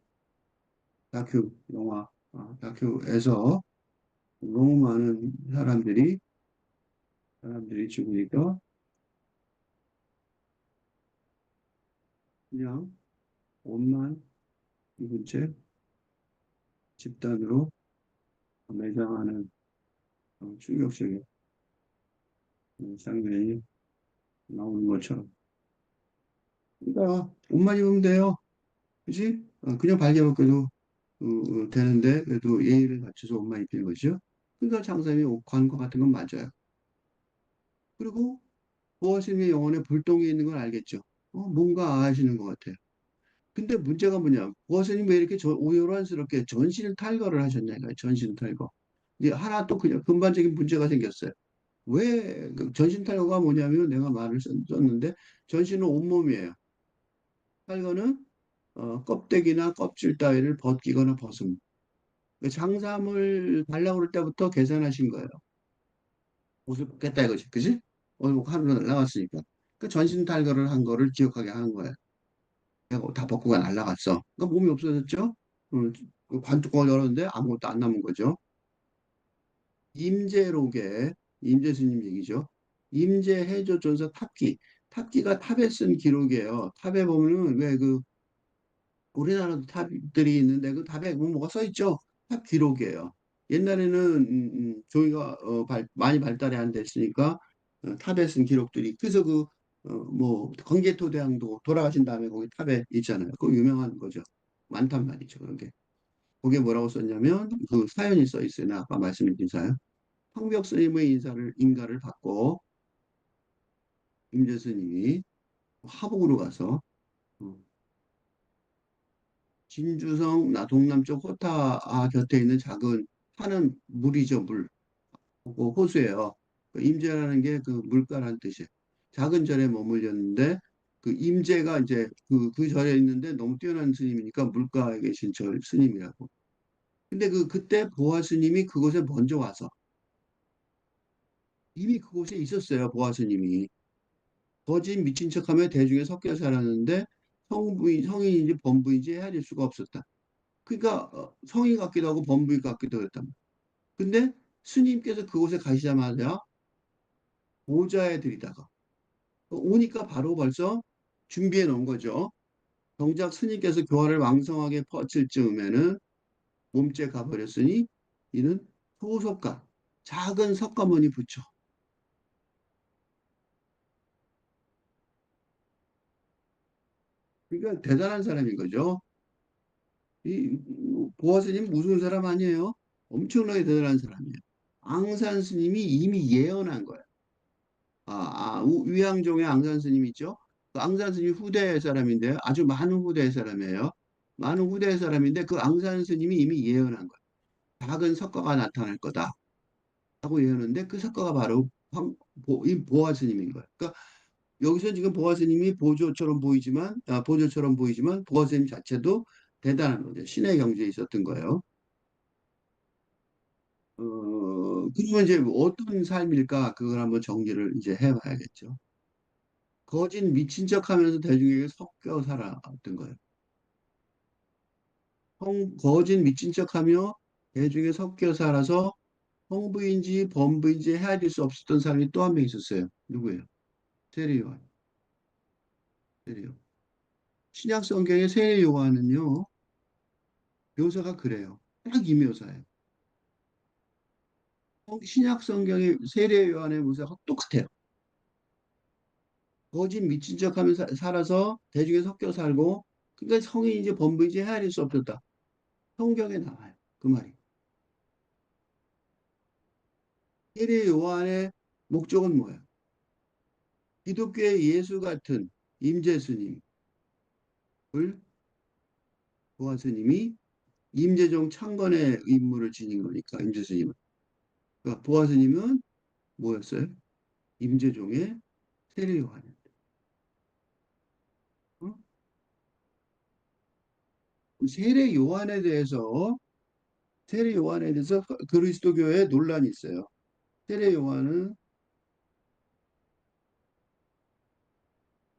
다큐 영화 다큐에서 너무 많은 사람들이 죽으니까 그냥 옷만 입은 채 집단으로 매장하는 충격적인 장면이 나오는 것처럼. 그러니까 옷만 입으면 돼요. 그지? 그냥 발견먹고도 되는데 그래도 예의를 갖춰서 옷만 입히는 거죠. 그러니까 장사님이 옷관과 같은 건 맞아요. 그리고 보아스님의 영혼에 불똥이 있는 걸 알겠죠. 뭔가 아시는 것 같아요. 근데 문제가 뭐냐? 보아스님 왜 이렇게 오요란스럽게 전신 탈거를 하셨냐? 이거예요. 전신 탈거. 이제 하나 또 그냥 근본적인 문제가 생겼어요. 왜그 전신 탈거가 뭐냐면 내가 말을 썼는데 전신은 온몸이에요. 탈거는 껍데기나 껍질 따위를 벗기거나 벗음. 그 장삼을 달라고 그럴 때부터 계산하신 거예요. 옷을 벗겠다 이거지. 그지? 뭐 하루 날라갔으니까. 그 전신 탈거를 한 거를 기억하게 하는 거예요. 내가 다 벗고가 날라갔어. 그러니까 몸이 없어졌죠? 그 관뚜껑을 열었는데 아무것도 안 남은 거죠. 임재록에 임재 스님 얘기죠. 임재 해조전서 탑기. 탑기가 탑에 쓴 기록이에요. 탑에 보면은 왜 그 우리나라도 탑들이 있는데 그 탑에 뭐 뭐가 써 있죠? 탑 기록이에요. 옛날에는 조이가 많이 발달이 안 됐으니까 탑에 쓴 기록들이 그래서 뭐 건개토대왕도 돌아가신 다음에 거기 탑에 있잖아요. 그거 유명한 거죠. 많단 말이죠. 그런 게. 거기에 뭐라고 썼냐면 그 사연이 써 있어요. 내가 아까 말씀드린 사연. 황벽 스님의 인가를 받고 임재 스님이 화북으로 가서 어, 진주성 동남쪽 호타 곁에 있는 작은 하는 물이죠, 물. 그 호수예요. 그 임재라는 게 그 물가라는 뜻이에요. 작은 절에 머물렸는데 그 임재가 이제 그 절에 있는데 너무 뛰어난 스님이니까 물가에 계신 절 스님이라고. 근데 그때 보아 스님이 그곳에 먼저 와서 이미 그곳에 있었어요, 보아 스님이. 거진 미친 척하며 대중에 섞여 살았는데 성인인지 범부인지 헤아릴 수가 없었다. 그러니까 성인 같기도 하고 범부인 같기도 했단 말이에요. 근데 스님께서 그곳에 가시자마자 보좌에 들이다가 오니까 바로 벌써 준비해 놓은 거죠. 정작 스님께서 교화를 왕성하게 퍼칠 즈음에는 몸째 가버렸으니 이는 소속가 작은 석가모니 부처. 그러니까 대단한 사람인 거죠. 이 보아 스님 무슨 사람 아니에요? 엄청나게 대단한 사람이에요. 앙산 스님이 이미 예언한 거예요. 위항종의 앙산 스님 있죠? 그 앙산 스님 후대 사람인데 아주 많은 후대 사람이에요. 많은 후대 사람인데 그 앙산 스님이 이미 예언한 거예요. 작은 석가가 나타날 거다 하고 예언했는데 그 석가가 바로 이 보아 스님인 거예요. 그러니까 여기서 지금 보아 스님이 보조처럼 보이지만 보아 스님 자체도 대단한 거죠. 신의 경지에 있었던 거예요. 그러면 이제 어떤 삶일까? 그걸 한번 정리를 이제 해봐야겠죠. 거진 미친 척 하면서 대중에게 섞여 살았던 거예요. 거진 미친 척 하며 대중에 섞여 살아서 성부인지 범부인지 헤아릴 수 없었던 사람이 또 한 명 있었어요. 누구예요? 세례 요한. 세례 요한. 신약 성경의 세례 요한은요, 묘사가 그래요. 딱 이 묘사예요. 신약 성경의 세례 요한의 묘사가 똑같아요. 거짓 미친 척하며 살아서 대중에 섞여 살고 그러니까 성인인지 범부인지 헤아릴 수 없었다. 성경에 나와요. 그 말이. 세례 요한의 목적은 뭐예요? 기독교의 예수 같은 임재 스님을 보아 스님이 임재종 창건의 임무를 지닌 거니까 임재 스님은. 그러니까 보아 스님은 뭐였어요? 임재종의 세례 요한이었어요. 어? 그 세례 요한에 대해서 그리스도교에 논란이 있어요. 세례 요한은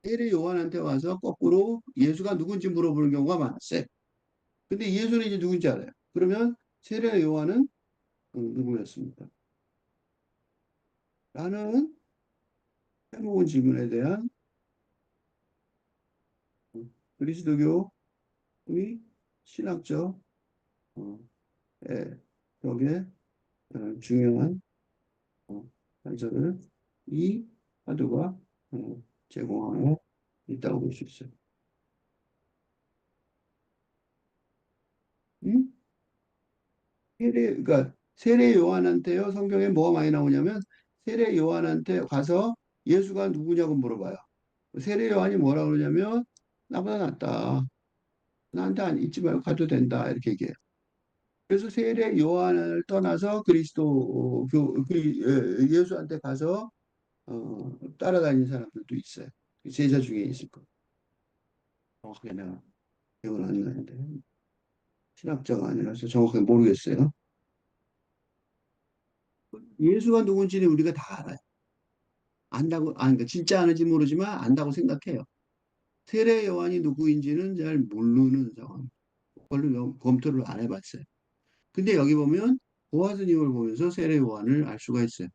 세례 요한한테 와서 거꾸로 예수가 누군지 물어보는 경우가 많았어요. 근데 예수는 이제 누군지 알아요. 그러면 세례 요한은 누구였습니까? 라는 해묵은 질문에 대한 그리스도교의 신학적 어, 벽에 중요한 단서를 이 화두가 제공하고 있다고 볼 수 있어요. 음? 그러니까 세례 요한한테요. 성경에 뭐가 많이 나오냐면 세례 요한한테 가서 예수가 누구냐고 물어봐요. 세례 요한이 뭐라 그러냐면 나보다 낫다. 나한테 잊지 말고 가도 된다. 이렇게 얘기해요. 그래서 세례 요한을 떠나서 예수한테 가서 따라다니는 사람들도 있어요. 제자 중에 있을 거. 정확하게 내가 기억은 안 나는데 신학자가 아니라서 정확하게 모르겠어요. 예수가 누군지는 우리가 다 알아요. 안다고, 그러니까 진짜 아는지 모르지만 안다고 생각해요. 세례 요한이 누구인지는 잘 모르는 상황. 그걸로 검토를 안 해봤어요. 근데 여기 보면 보아스님을 보면서 세례 요한을 알 수가 있어요.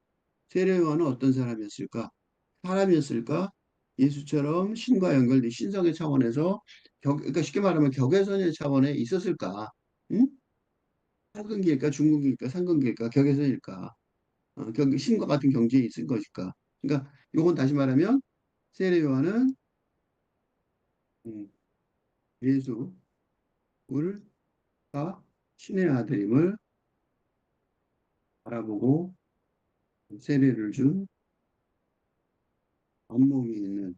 세례 요한은 어떤 사람이었을까? 사람이었을까? 예수처럼 신과 연결된 신성의 차원에서 그러니까 쉽게 말하면 격해선의 차원에 있었을까? 응? 상근기일까, 중근기일까, 상근기일까, 격해선일까? 신과 같은 경지에 있을 것일까? 그러니까 요건 다시 말하면 세례 요한은 음, 예수가 신의 아들임을 바라보고 세례를 준 안목이 있는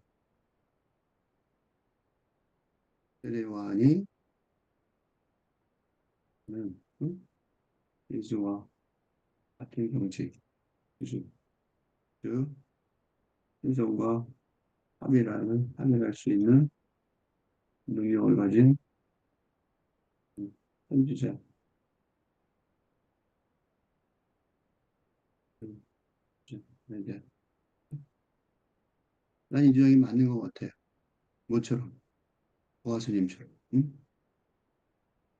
세례 요한이 응? 예수와 같은 경지, 즉 신성과 합일할 수 있는 능력을 가진 선지자. 음, 이제 난 이주장이 맞는 것 같아요. 뭐처럼? 보아스님처럼. 응?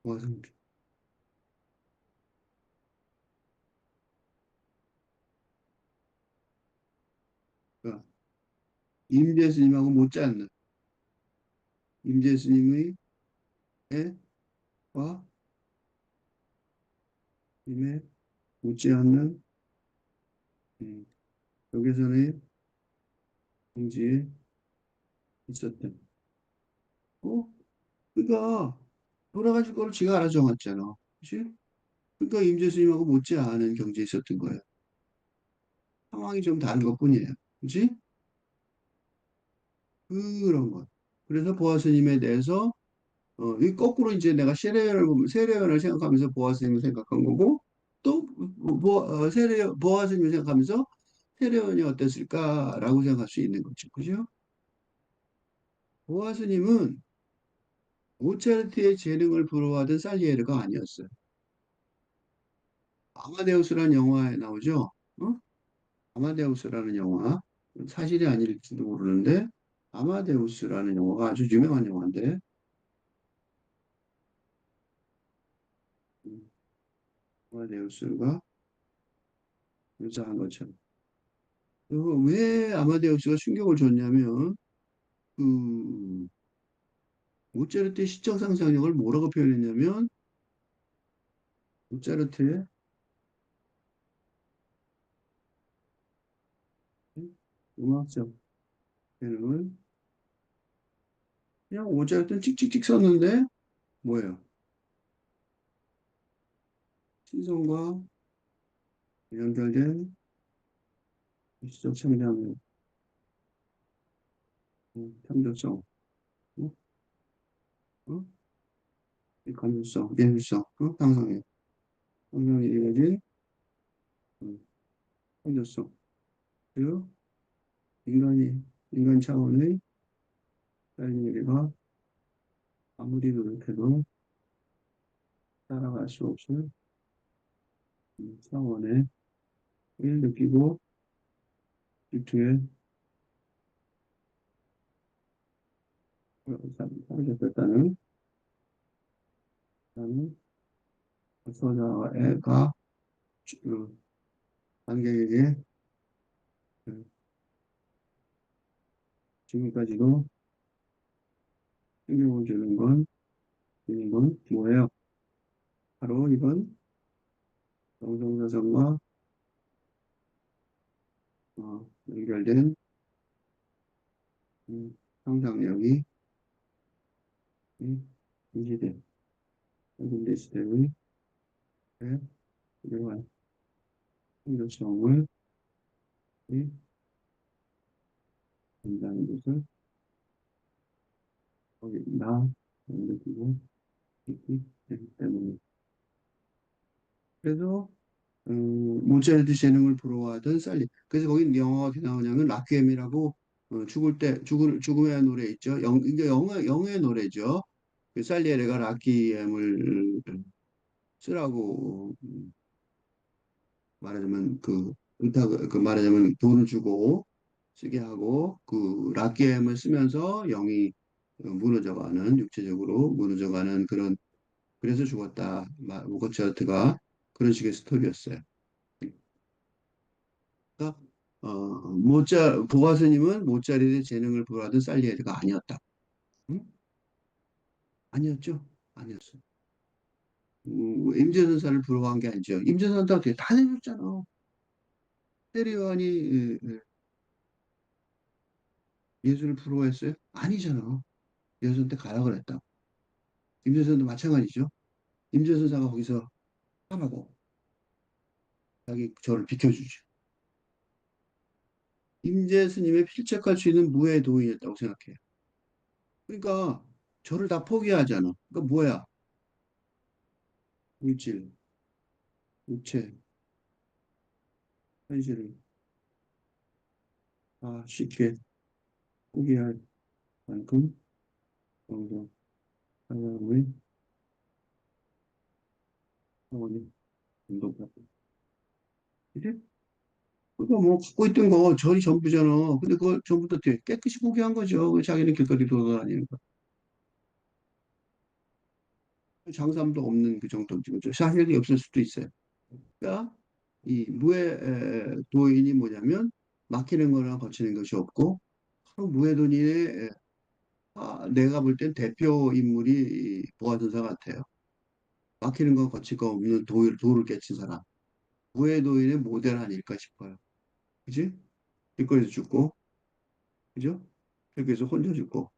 보아스님. 그러니까 임재 스님하고 못지않는 임재 스님의 와 임에 못지않는 음, 여기서의 공지에 있었던. 어? 그러니까 돌아가실 거를 지가 알아 정했잖아. 그치? 그러니까 임재 스님하고 못지않은 경지에 있었던 거예요. 상황이 좀 다른 것뿐이에요. 그치? 그런 것. 그래서 보아 스님에 대해서 이 거꾸로 이제 내가 세례연을 생각하면서 보아 스님을 생각한 거고 또 보아 스님을 생각하면서 세례연이 어땠을까라고 생각할 수 있는 거죠. 그죠? 보아 스님은 모차르트의 재능을 부러워하던 살리에르가 아니었어요. 아마데우스라는 영화에 나오죠. 어? 아마데우스라는 영화 사실이 아닐지도 모르는데 아마데우스라는 영화가 아주 유명한 영화인데 음, 아마데우스가 묘사한 것처럼 왜 아마데우스가 충격을 줬냐면 그 모차르트의 시적 상상력을 뭐라고 표현했냐면 모차르트의 음악적 재능을 그냥 모차르트는 찍찍찍 썼는데 뭐예요? 신성과 연결된 시적 창작력, 창조성, 어? 어? 이 감수성, 예술성, 상상력, 성령이 이루어진 음, 창조성, 그리고 인간 차원의 삶의 일가 아무리 노력해도 따라갈 수 없을 차원의 을 느끼고 질투에 사로잡혔다는 나는 소녀가 관객에게 그 지금까지도 충격을 주는 건 뭐예요? 바로 이번 정성사상과 연결된 상상력이 이 시대, 현대 시대의 이러한 창조성을 한다는 것을 거기 느끼고 있기 때문에. 그래서 모차르트 재능을 부러워하던 살리. 그래서 거기 영어가 어떻게 나오냐면 라퀴엠이라고 죽음의 노래 있죠. 이게 영어의 노래죠. 그 살리에레가 라퀴엠을 쓰라고 말하자면 그 말하자면 돈을 주고 쓰게 하고 그 라퀴엠을 쓰면서 영이 무너져가는 육체적으로 무너져가는 그런 그래서 죽었다. 모차르트가 그런 식의 스토리였어요. 그러니까 보아스님은 모차르트의 재능을 부여하던 살리에르가 아니었다. 응? 아니었죠? 아니었어. 임재선사를 부러워한 게 아니죠. 임재선사한테 다 내줬잖아. 세리완이 예술을 부러워했어요? 아니잖아. 예술한테 가라 그랬다. 임재선도 마찬가지죠. 임재선사가 거기서 하라고 자기 저를 비켜주죠. 임재 스님의 필적할 수 있는 무의 도인이었다고 생각해요. 그러니까 저를 다 포기하잖아. 그러니까 뭐야? 물질, 육체, 현실을 다 쉽게 포기할 만큼 정도 하나님의 영원히 운동하고. 그지? 그거 뭐 갖고 있던 거 절이 전부잖아. 근데 그걸 전부 다 깨끗이 포기한 거죠. 자기는 길거리 돌아다니는 거. 장삼도 없는 그 정도지. 그죠? 사실이 없을 수도 있어요. 그러니까 이 무의 도인이 뭐냐면 막히는 거나 거치는 것이 없고 서로 무의 도인의 내가 볼 땐 대표 인물이 이 보아전사 같아요. 막히는 거 거칠 거 없는 도를 깨친 사람. 무의 도인의 모델 아닐까 싶어요. 그지? 길거리에서 죽고, 그죠? 여기서 혼자 죽고,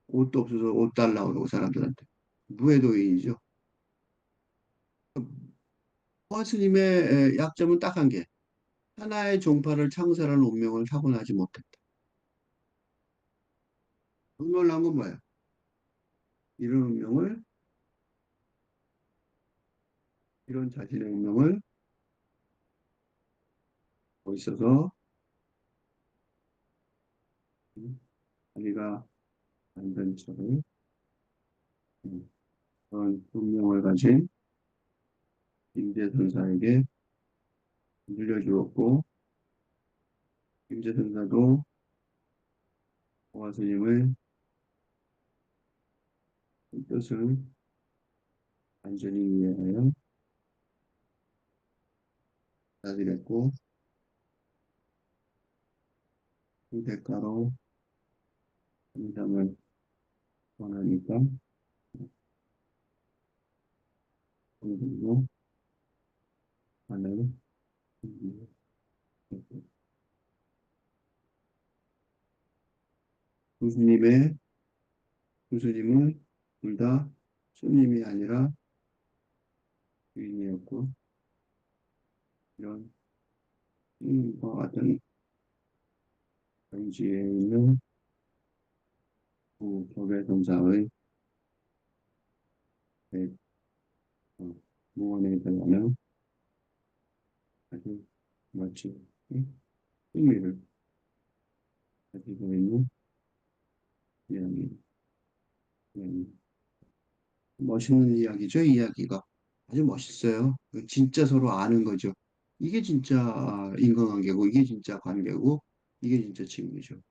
옷도 없어서 옷 달라고 그러고 사람들한테. 무의 도인이죠. 보아스님의 약점은 딱 한 개. 하나의 종파를 창설하는 운명을 타고나지 못했다. 놀라운 건 뭐예요? 이런 운명을, 이런 자신의 운명을 보고 있어서 자기가 만든 처를 그런 운명을 가진 임재선사에게 물려주었고 임재선사도 보아 스님의 뜻을 완전히 이해하여 받아들였고 그 대가로 인상을 원하니까 어느 정도 하나를 교수님의 교수님은 둘 다 스님이 아니라 주인이었고 이런 스님과 같은 경지에 있는 그 법의 대- 어, 무언에 대한 아주 마치 흥미를 가지고 있는 이야기, 이야기. 멋있는 이야기죠, 이야기가. 아주 멋있어요. 진짜 서로 아는 거죠. 이게 진짜 인간관계고, 이게 진짜 관계고, 이게 진짜 친구죠.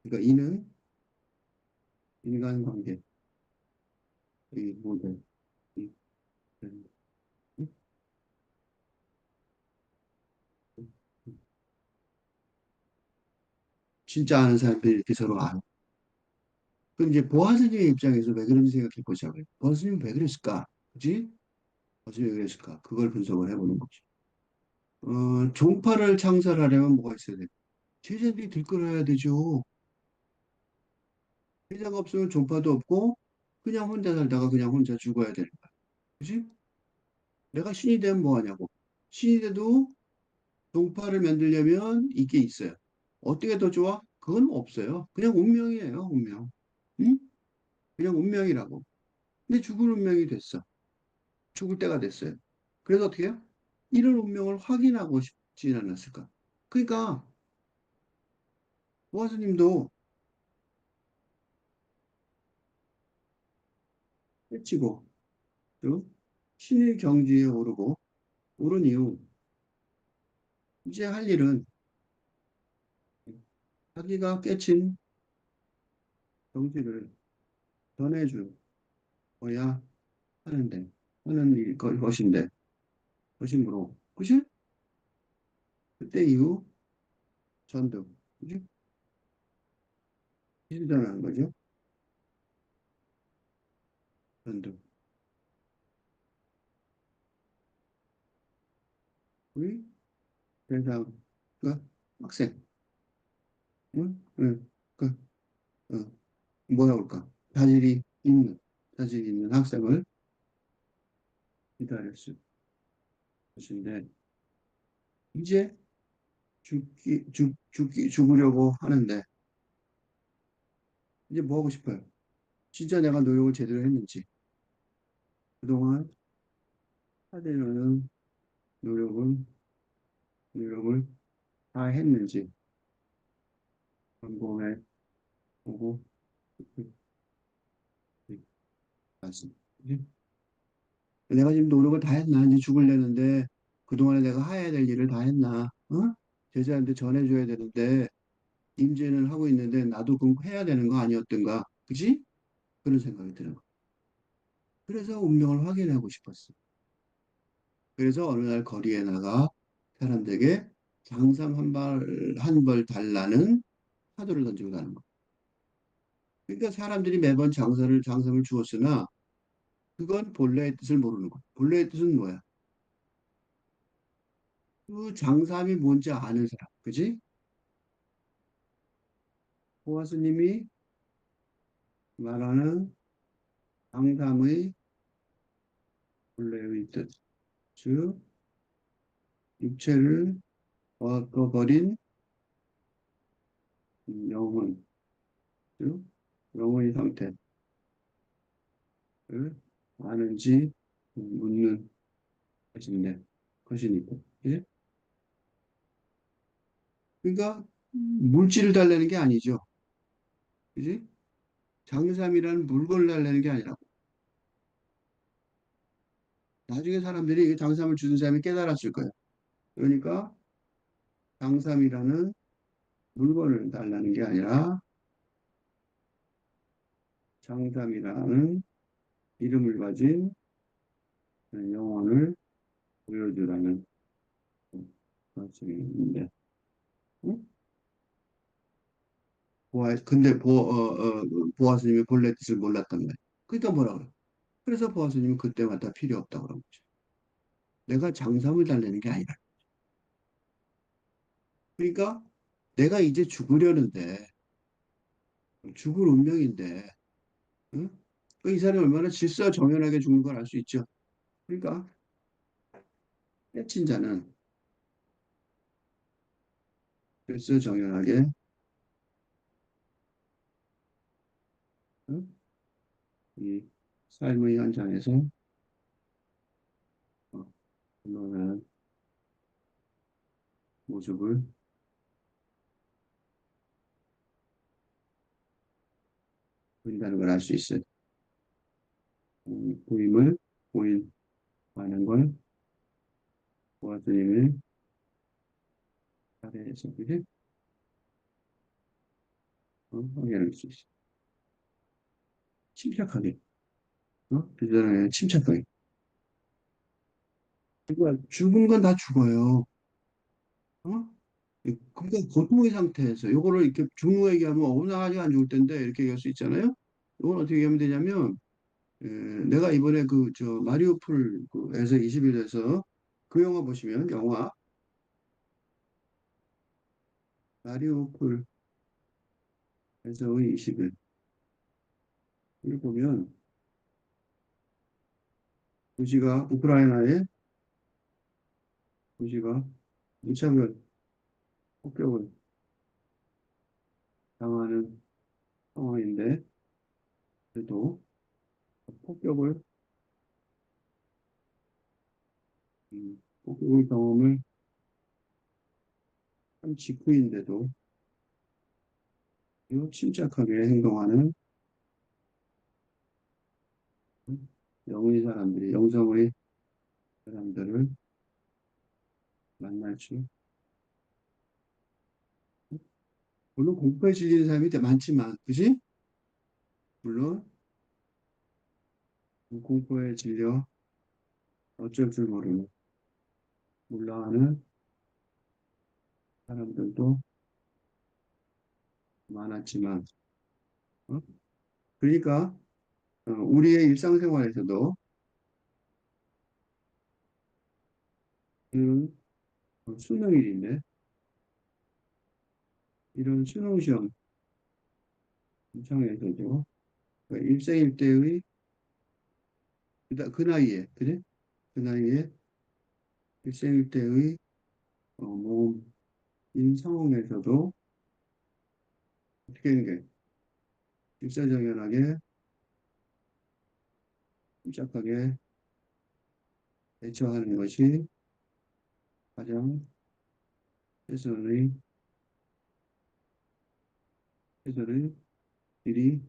그러니까 이는 인간관계, 이 모델, 이, 이, 진짜 아는 사람들이 이렇게 서로 아는. 그럼 이제 보아스님의 입장에서 왜 그런지 생각해 보자고요. 보아스님은 왜 그랬을까? 그지? 보아스님이 왜 그랬을까? 그걸 분석을 해보는 거죠. 종파를 창설하려면 뭐가 있어야 돼? 제자들이 들끓어야 되죠. 제자가 없으면 종파도 없고 그냥 혼자 살다가 그냥 혼자 죽어야 되는 거야. 그지? 내가 신이 되면 뭐 하냐고. 신이 돼도 종파를 만들려면 이게 있어요. 어떻게 더 좋아? 그건 없어요. 그냥 운명이에요, 운명. 응? 그냥 운명이라고. 근데 죽을 운명이 됐어. 죽을 때가 됐어요. 그래서 어떻게 해요? 이런 운명을 확인하고 싶지 않았을까? 그러니까 보아스님도 깨치고 또 신의 경지에 오르고 오른 이후 이제 할 일은 자기가 깨친 경지를 전해주어야 하는데 하는 것인데 것이므로 그치? 그때 이후 전두. 그지? 실전하는 거죠. 전두. 우리 대상, 그 학생. 응? 응. 그, 어, 뭐라 그럴까? 자질이 있는 학생을 기다렸을 것인데, 이제 죽으려고 하는데, 이제 뭐 하고 싶어요? 진짜 내가 노력을 제대로 했는지, 그동안 하려는 노력은, 노력을 다 했는지, 점검해 보고, 맞습니다. 내가 지금 노력을 다 했나? 이제 죽으려는데, 그동안에 내가 해야 될 일을 다 했나? 어? 제자한테 전해줘야 되는데, 임진을 하고 있는데, 나도 그거 해야 되는 거 아니었던가? 그지? 그런 생각이 들어. 그래서 운명을 확인하고 싶었어. 그래서 어느 날 거리에 나가 사람들에게 장삼 한 벌 달라는 화두를 던지고 가는 거. 그러니까 사람들이 매번 장삼을 주었으나 그건 본래의 뜻을 모르는 거야. 본래의 뜻은 뭐야? 그 장삼이 뭔지 아는 사람. 그지? 보아스님이 말하는 장삼의 본래의 뜻. 즉, 육체를 얻어버린 영혼. 즉, 영혼의 상태를 아는지 묻는 것인데, 것이니까. 그지? 그러니까 물질을 달라는 게 아니죠. 그지? 장삼이라는 물건을 달라는 게 아니라 나중에 사람들이 장삼을 주는 사람이 깨달았을 거예요. 그러니까 장삼이라는 물건을 달라는 게 아니라 장삼이라는 이름을 가진 영혼을 보여주라는 말씀이 있는데, 응? 보아스님이 본래 뜻을 몰랐단 말이에요. 그러니까 뭐라 그래요? 그래서 보아스님은 그때마다 필요 없다고 그런 거죠. 내가 장삼을 달라는 게 아니라. 그러니까 내가 이제 죽으려는데, 죽을 운명인데, 응? 이 사람이 얼마나 질서정연하게 죽는 걸 알 수 있죠. 그러니까 깨친 자는 질서정연하게 응? 이 삶의 현장에서 건강한 모습을 보인다는 걸 알 수 있어요. 보임을 보인하는 걸 보아주님의 사례에서 그게 확인할 수 있어요. 침착하게, 그 사람의 침착하게. 그러니까 죽은 건 다 죽어요. 어? 그러니까 고통의 상태에서 요거를 이렇게 중후 얘기하면 나 아직 안 죽을 텐데 이렇게 얘기할 수 있잖아요. 이건 어떻게 하면 되냐면 내가 이번에 그 저 마리오폴에서 20일에서 그 영화 보시면 영화 마리오폴에서의 20일 을 보면 도시가 우크라이나의 도시가 무차별 폭격을 당하는 상황인데 그래도 폭격을 폭격의 경험을 한 직후인데도 매우 침착하게 행동하는 영성의 사람들을 만날 수 물론 공포에 질리는 사람이 많지만 그지? 물론 공포에 질려 어쩔 줄 모르는 몰라하는 사람들도 많았지만, 어? 그러니까 우리의 일상생활에서도 이런 수능일인데 이런 수능 시험 신청에서도 일생일대의 그 나이에 그래? 그 나이에 일생일대의 모험인 상황에서도 어떻게 하는 게 일사정연하게 침착하게 대처하는 것이 가장 최선의 최선의 일이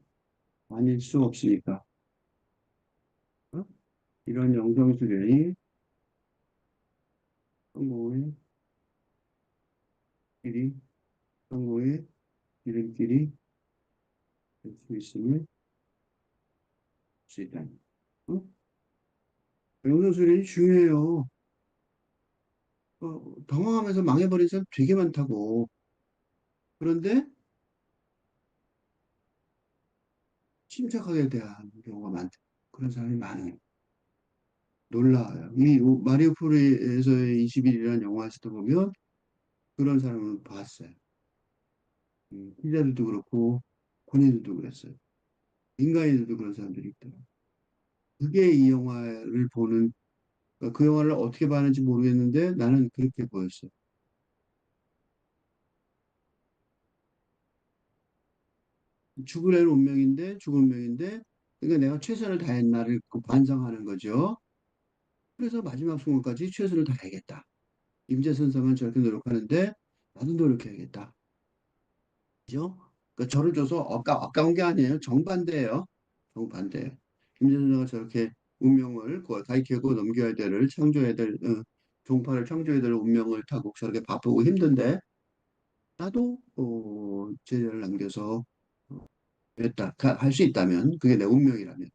아닐 수 없으니까 어? 이런 영성 수련이 성공의 길이 성공의 지름길이 될 수 있음을 수 있다. 어? 영성 수련이 중요해요. 당황하면서 망해버린 사람 되게 많다고. 그런데 침착하게 대한 경우가 많다. 그런 사람이 많아요. 놀라워요. 이 마리우폴에서의 20일이라는 영화에서도 보면 그런 사람을 봤어요. 기자들도 그렇고 본인들도 그랬어요. 인간인들도 그런 사람들이 있더라고요. 그게 이 영화를 보는 그러니까 그 영화를 어떻게 봤는지 모르겠는데 나는 그렇게 보였어요. 죽으려는 운명인데 죽을 운명인데 그러니까 내가 최선을 다했나를 그 반성하는 거죠. 그래서 마지막 순간까지 최선을 다해야겠다. 임재선사만 저렇게 노력하는데 나도 노력해야겠다. 그죠? 그러니까 저를 줘서 아까운 게 아니에요. 정반대예요. 정반대. 김재선사가 저렇게 운명을 가리켜고 넘겨야 될 창조해야 될 종파를 창조해야 될 운명을 타고 저렇게 바쁘고 힘든데 나도 제자를 남겨서 했다. 할 수 있다면 그게 내 운명이라면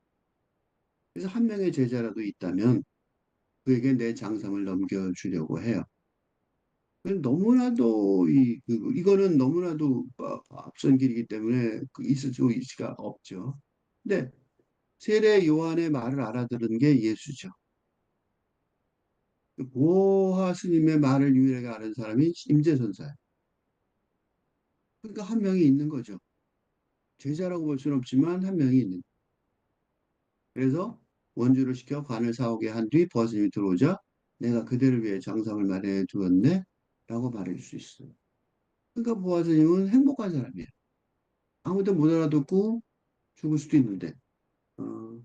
그래서 한 명의 제자라도 있다면 그에게 내 장성을 넘겨주려고 해요. 너무나도 이거는 너무나도 앞선 길이기 때문에 있을 수가 없죠. 근데 세례 요한의 말을 알아들은 게 예수죠. 보화 스님의 말을 유일하게 아는 사람이 임재선사예요. 그러니까 한 명이 있는 거죠. 제자라고 볼 수는 없지만 한 명이 있는. 그래서 원주를 시켜 관을 사오게 한 뒤 보화 스님이 들어오자 내가 그대를 위해 장상을 마련해 두었네 라고 말할 수 있어요. 그러니까 보화 스님은 행복한 사람이에요. 아무도 못 알아듣고 죽을 수도 있는데 어,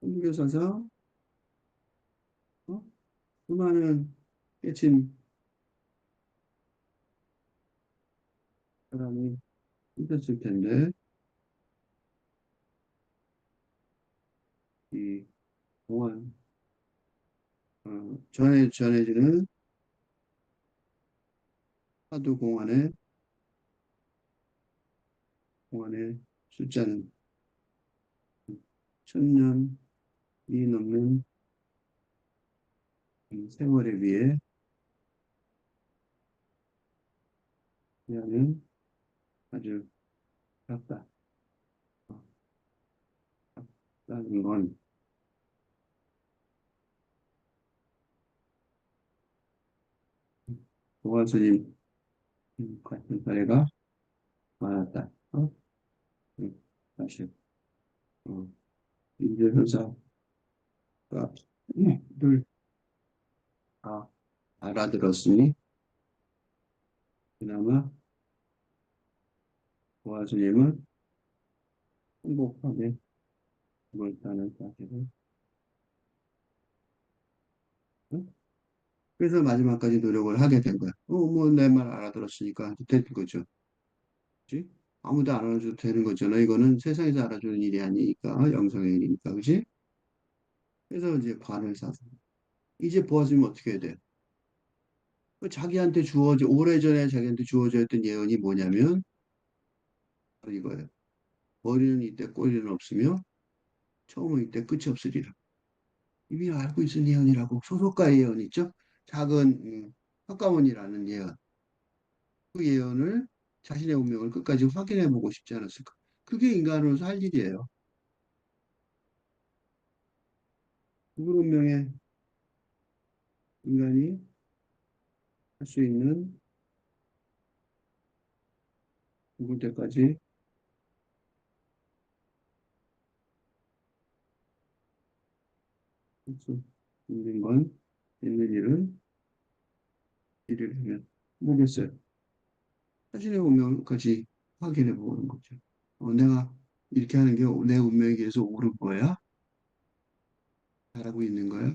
선교사상 수많은 깨친 사람이 있었을 텐데 이 공안 전해지는 하도 공안의 숫자는 천년이 넘는 이 세월에 비해 그야는 아주 작다. 어, 작다는 건 보아스님 같은 사례가 많았다. 음, 사실 인재 현사가 늘 다 알아들었으니 그나마 보아스님은 행복하게 죽었다는 사실을 응? 그래서 마지막까지 노력을 하게 된 거야. 뭐 내 말 알아들었으니까 된 거죠. 그지? 아무도 안 알아줘도 되는 거잖아. 이거는 세상에서 알아주는 일이 아니니까 영성의 일이니까, 그지? 그래서 이제 관을 사서 이제 보아주면 어떻게 해야 돼? 자기한테 오래전에 자기한테 주어져 있던 예언이 뭐냐면 바로 이거예요. 머리는 이때 꼬리는 없으며 처음은 이때 끝이 없으리라. 이미 알고 있은 예언이라고 소속가의 예언 있죠? 작은 흑가문이라는 예언. 그 예언을 자신의 운명을 끝까지 확인해 보고 싶지 않았을까? 그게 인간으로서 할 일이에요. 누구 운명에 인간이 할 수 있는 죽을 때까지 할 수 있는 건 있는 일은 일이라면 뭐겠어요? 자신의 운명까지 확인해 보는 거죠. 내가 이렇게 하는 게 내 운명에 의해서 옳은 거야? 잘하고 있는 거야?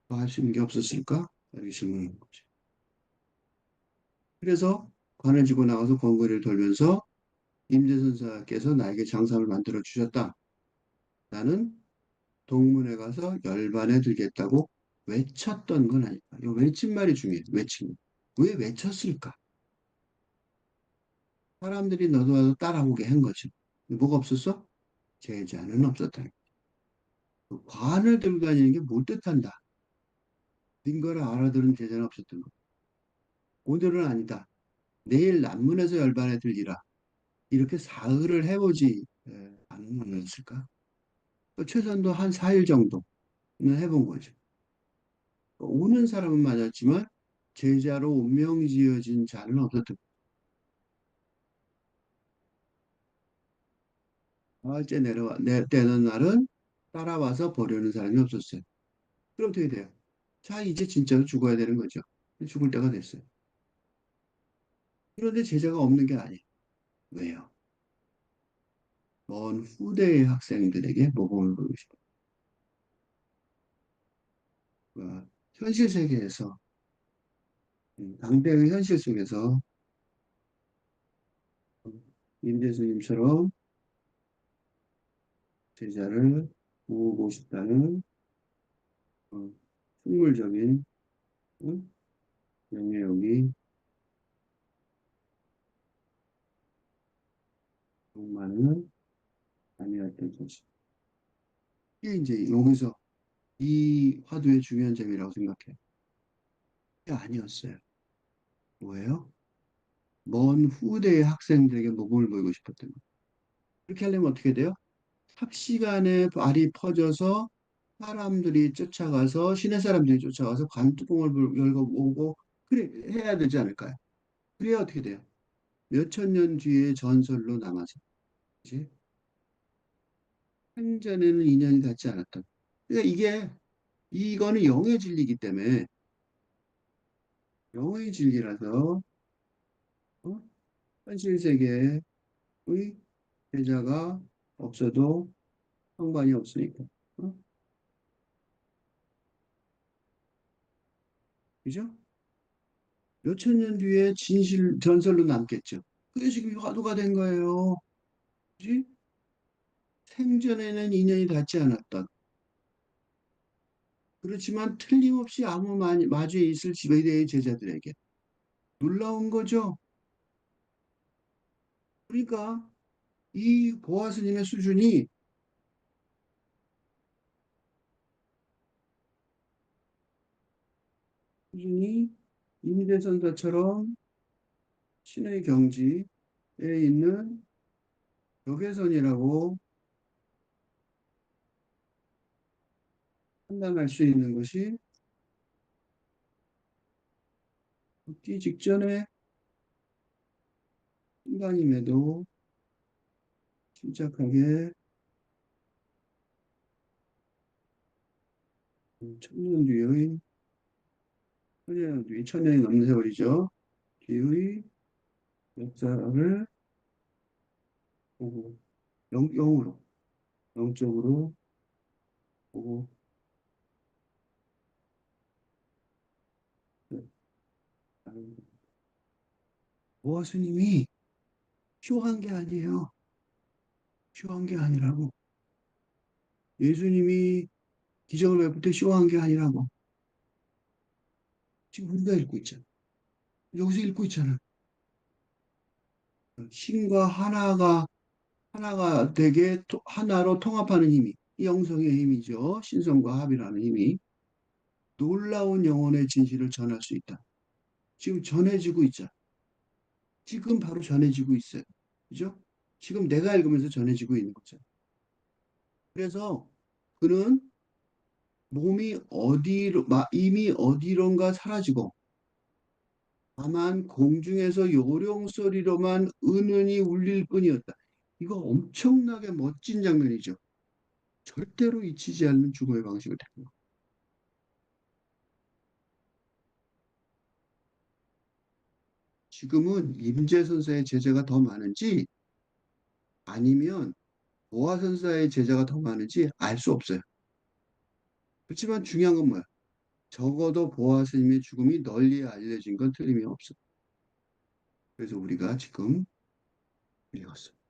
더 할 수 있는 게 없었을까? 이렇게 질문하는 거죠. 그래서 관을 지고 나가서 권거리를 돌면서 임대선사께서 나에게 장사를 만들어 주셨다. 나는 동문회 가서 열반에 들겠다고 외쳤던 건 아닐까. 이 외친 말이 중요해. 외친 거. 왜 외쳤을까? 사람들이 너도 나도 따라오게 한 거지. 뭐가 없었어? 제자는 없었다. 그 관을 들고 다니는 게 못 뜻한다. 는 알아들은 제자는 없었던 거. 오늘은 아니다. 내일 남문에서 열반에 들리라. 이렇게 사흘을 해보지 않았을까? 최소한도 한 4일 정도는 해본 거죠. 오는 사람은 맞았지만 제자로 운명 지어진 자는 없었던 거예요. 알째 내는 날은 따라와서 보려는 사람이 없었어요. 그럼 어떻게 돼요? 자, 이제 진짜로 죽어야 되는 거죠. 죽을 때가 됐어요. 그런데 제자가 없는 게 아니에요. 왜요? 먼 후대의 학생들에게 모범을 보이고 싶어요. 그러니까 현실 세계에서, 당대의 현실 속에서 임재수님처럼 제자를 모으고 싶다는 어, 식물적인 영역이 정말은 아니었던 것이. 이게 이제 여기서 이 화두의 중요한 점이라고 생각해요. 이게 아니었어요. 뭐예요? 먼 후대의 학생들에게 모범을 보이고 싶었던 거예요. 그렇게 하려면 어떻게 돼요? 삽시간에 알이 퍼져서 사람들이 쫓아가서 시내 사람들이 쫓아가서 관뚜껑을 열고 오고 그래 해야 되지 않을까요? 그래야 어떻게 돼요? 몇천 년 뒤의 전설로 남아서 그지? 생전에는 인연이 닿지 않았던. 그러니까 이거는 영의 진리이기 때문에 영의 진리라서 어? 현실 세계의 제자가 없어도 상관이 없으니까. 어? 그죠? 몇천 년 뒤에 진실 전설로 남겠죠. 그게 지금 화두가 된 거예요. 그지? 생전에는 인연이 닿지 않았던. 그렇지만 틀림없이 아무 마주에 있을 지배대의 제자들에게 놀라운 거죠. 그러니까 이 보아스님의 수준이 임대선사처럼 신의 경지에 있는 적외선이라고 판단할 수 있는 것이 죽기 직전에 순간임에도 침착하게 천년 뒤의 천년이 넘는 세월이죠. 뒤의 역사를 보고 영으로 영적으로 보고 보아스님이 쇼한 게 아니에요. 쇼한 게 아니라고. 예수님이 기적을 베풀 때 쇼한 게 아니라고. 지금 우리가 읽고 있잖아. 여기서 읽고 있잖아. 신과 하나가 되게 하나로 통합하는 힘이 이 영성의 힘이죠. 신성과 합이라는 힘이 놀라운 영혼의 진실을 전할 수 있다. 지금 전해지고 있잖아. 지금 바로 전해지고 있어요. 그죠? 지금 내가 읽으면서 전해지고 있는 거죠. 그래서 그는 몸이 이미 어디론가 사라지고 다만 공중에서 요령 소리로만 은은히 울릴 뿐이었다. 이거 엄청나게 멋진 장면이죠. 절대로 잊히지 않는 죽음의 방식을 택한 거. 지금은 임재선사의 제자가 더 많은지 아니면 보아선사의 제자가 더 많은지 알 수 없어요. 그렇지만 중요한 건 뭐야? 적어도 보아 스님의 죽음이 널리 알려진 건 틀림이 없어. 그래서 우리가 지금 읽었어.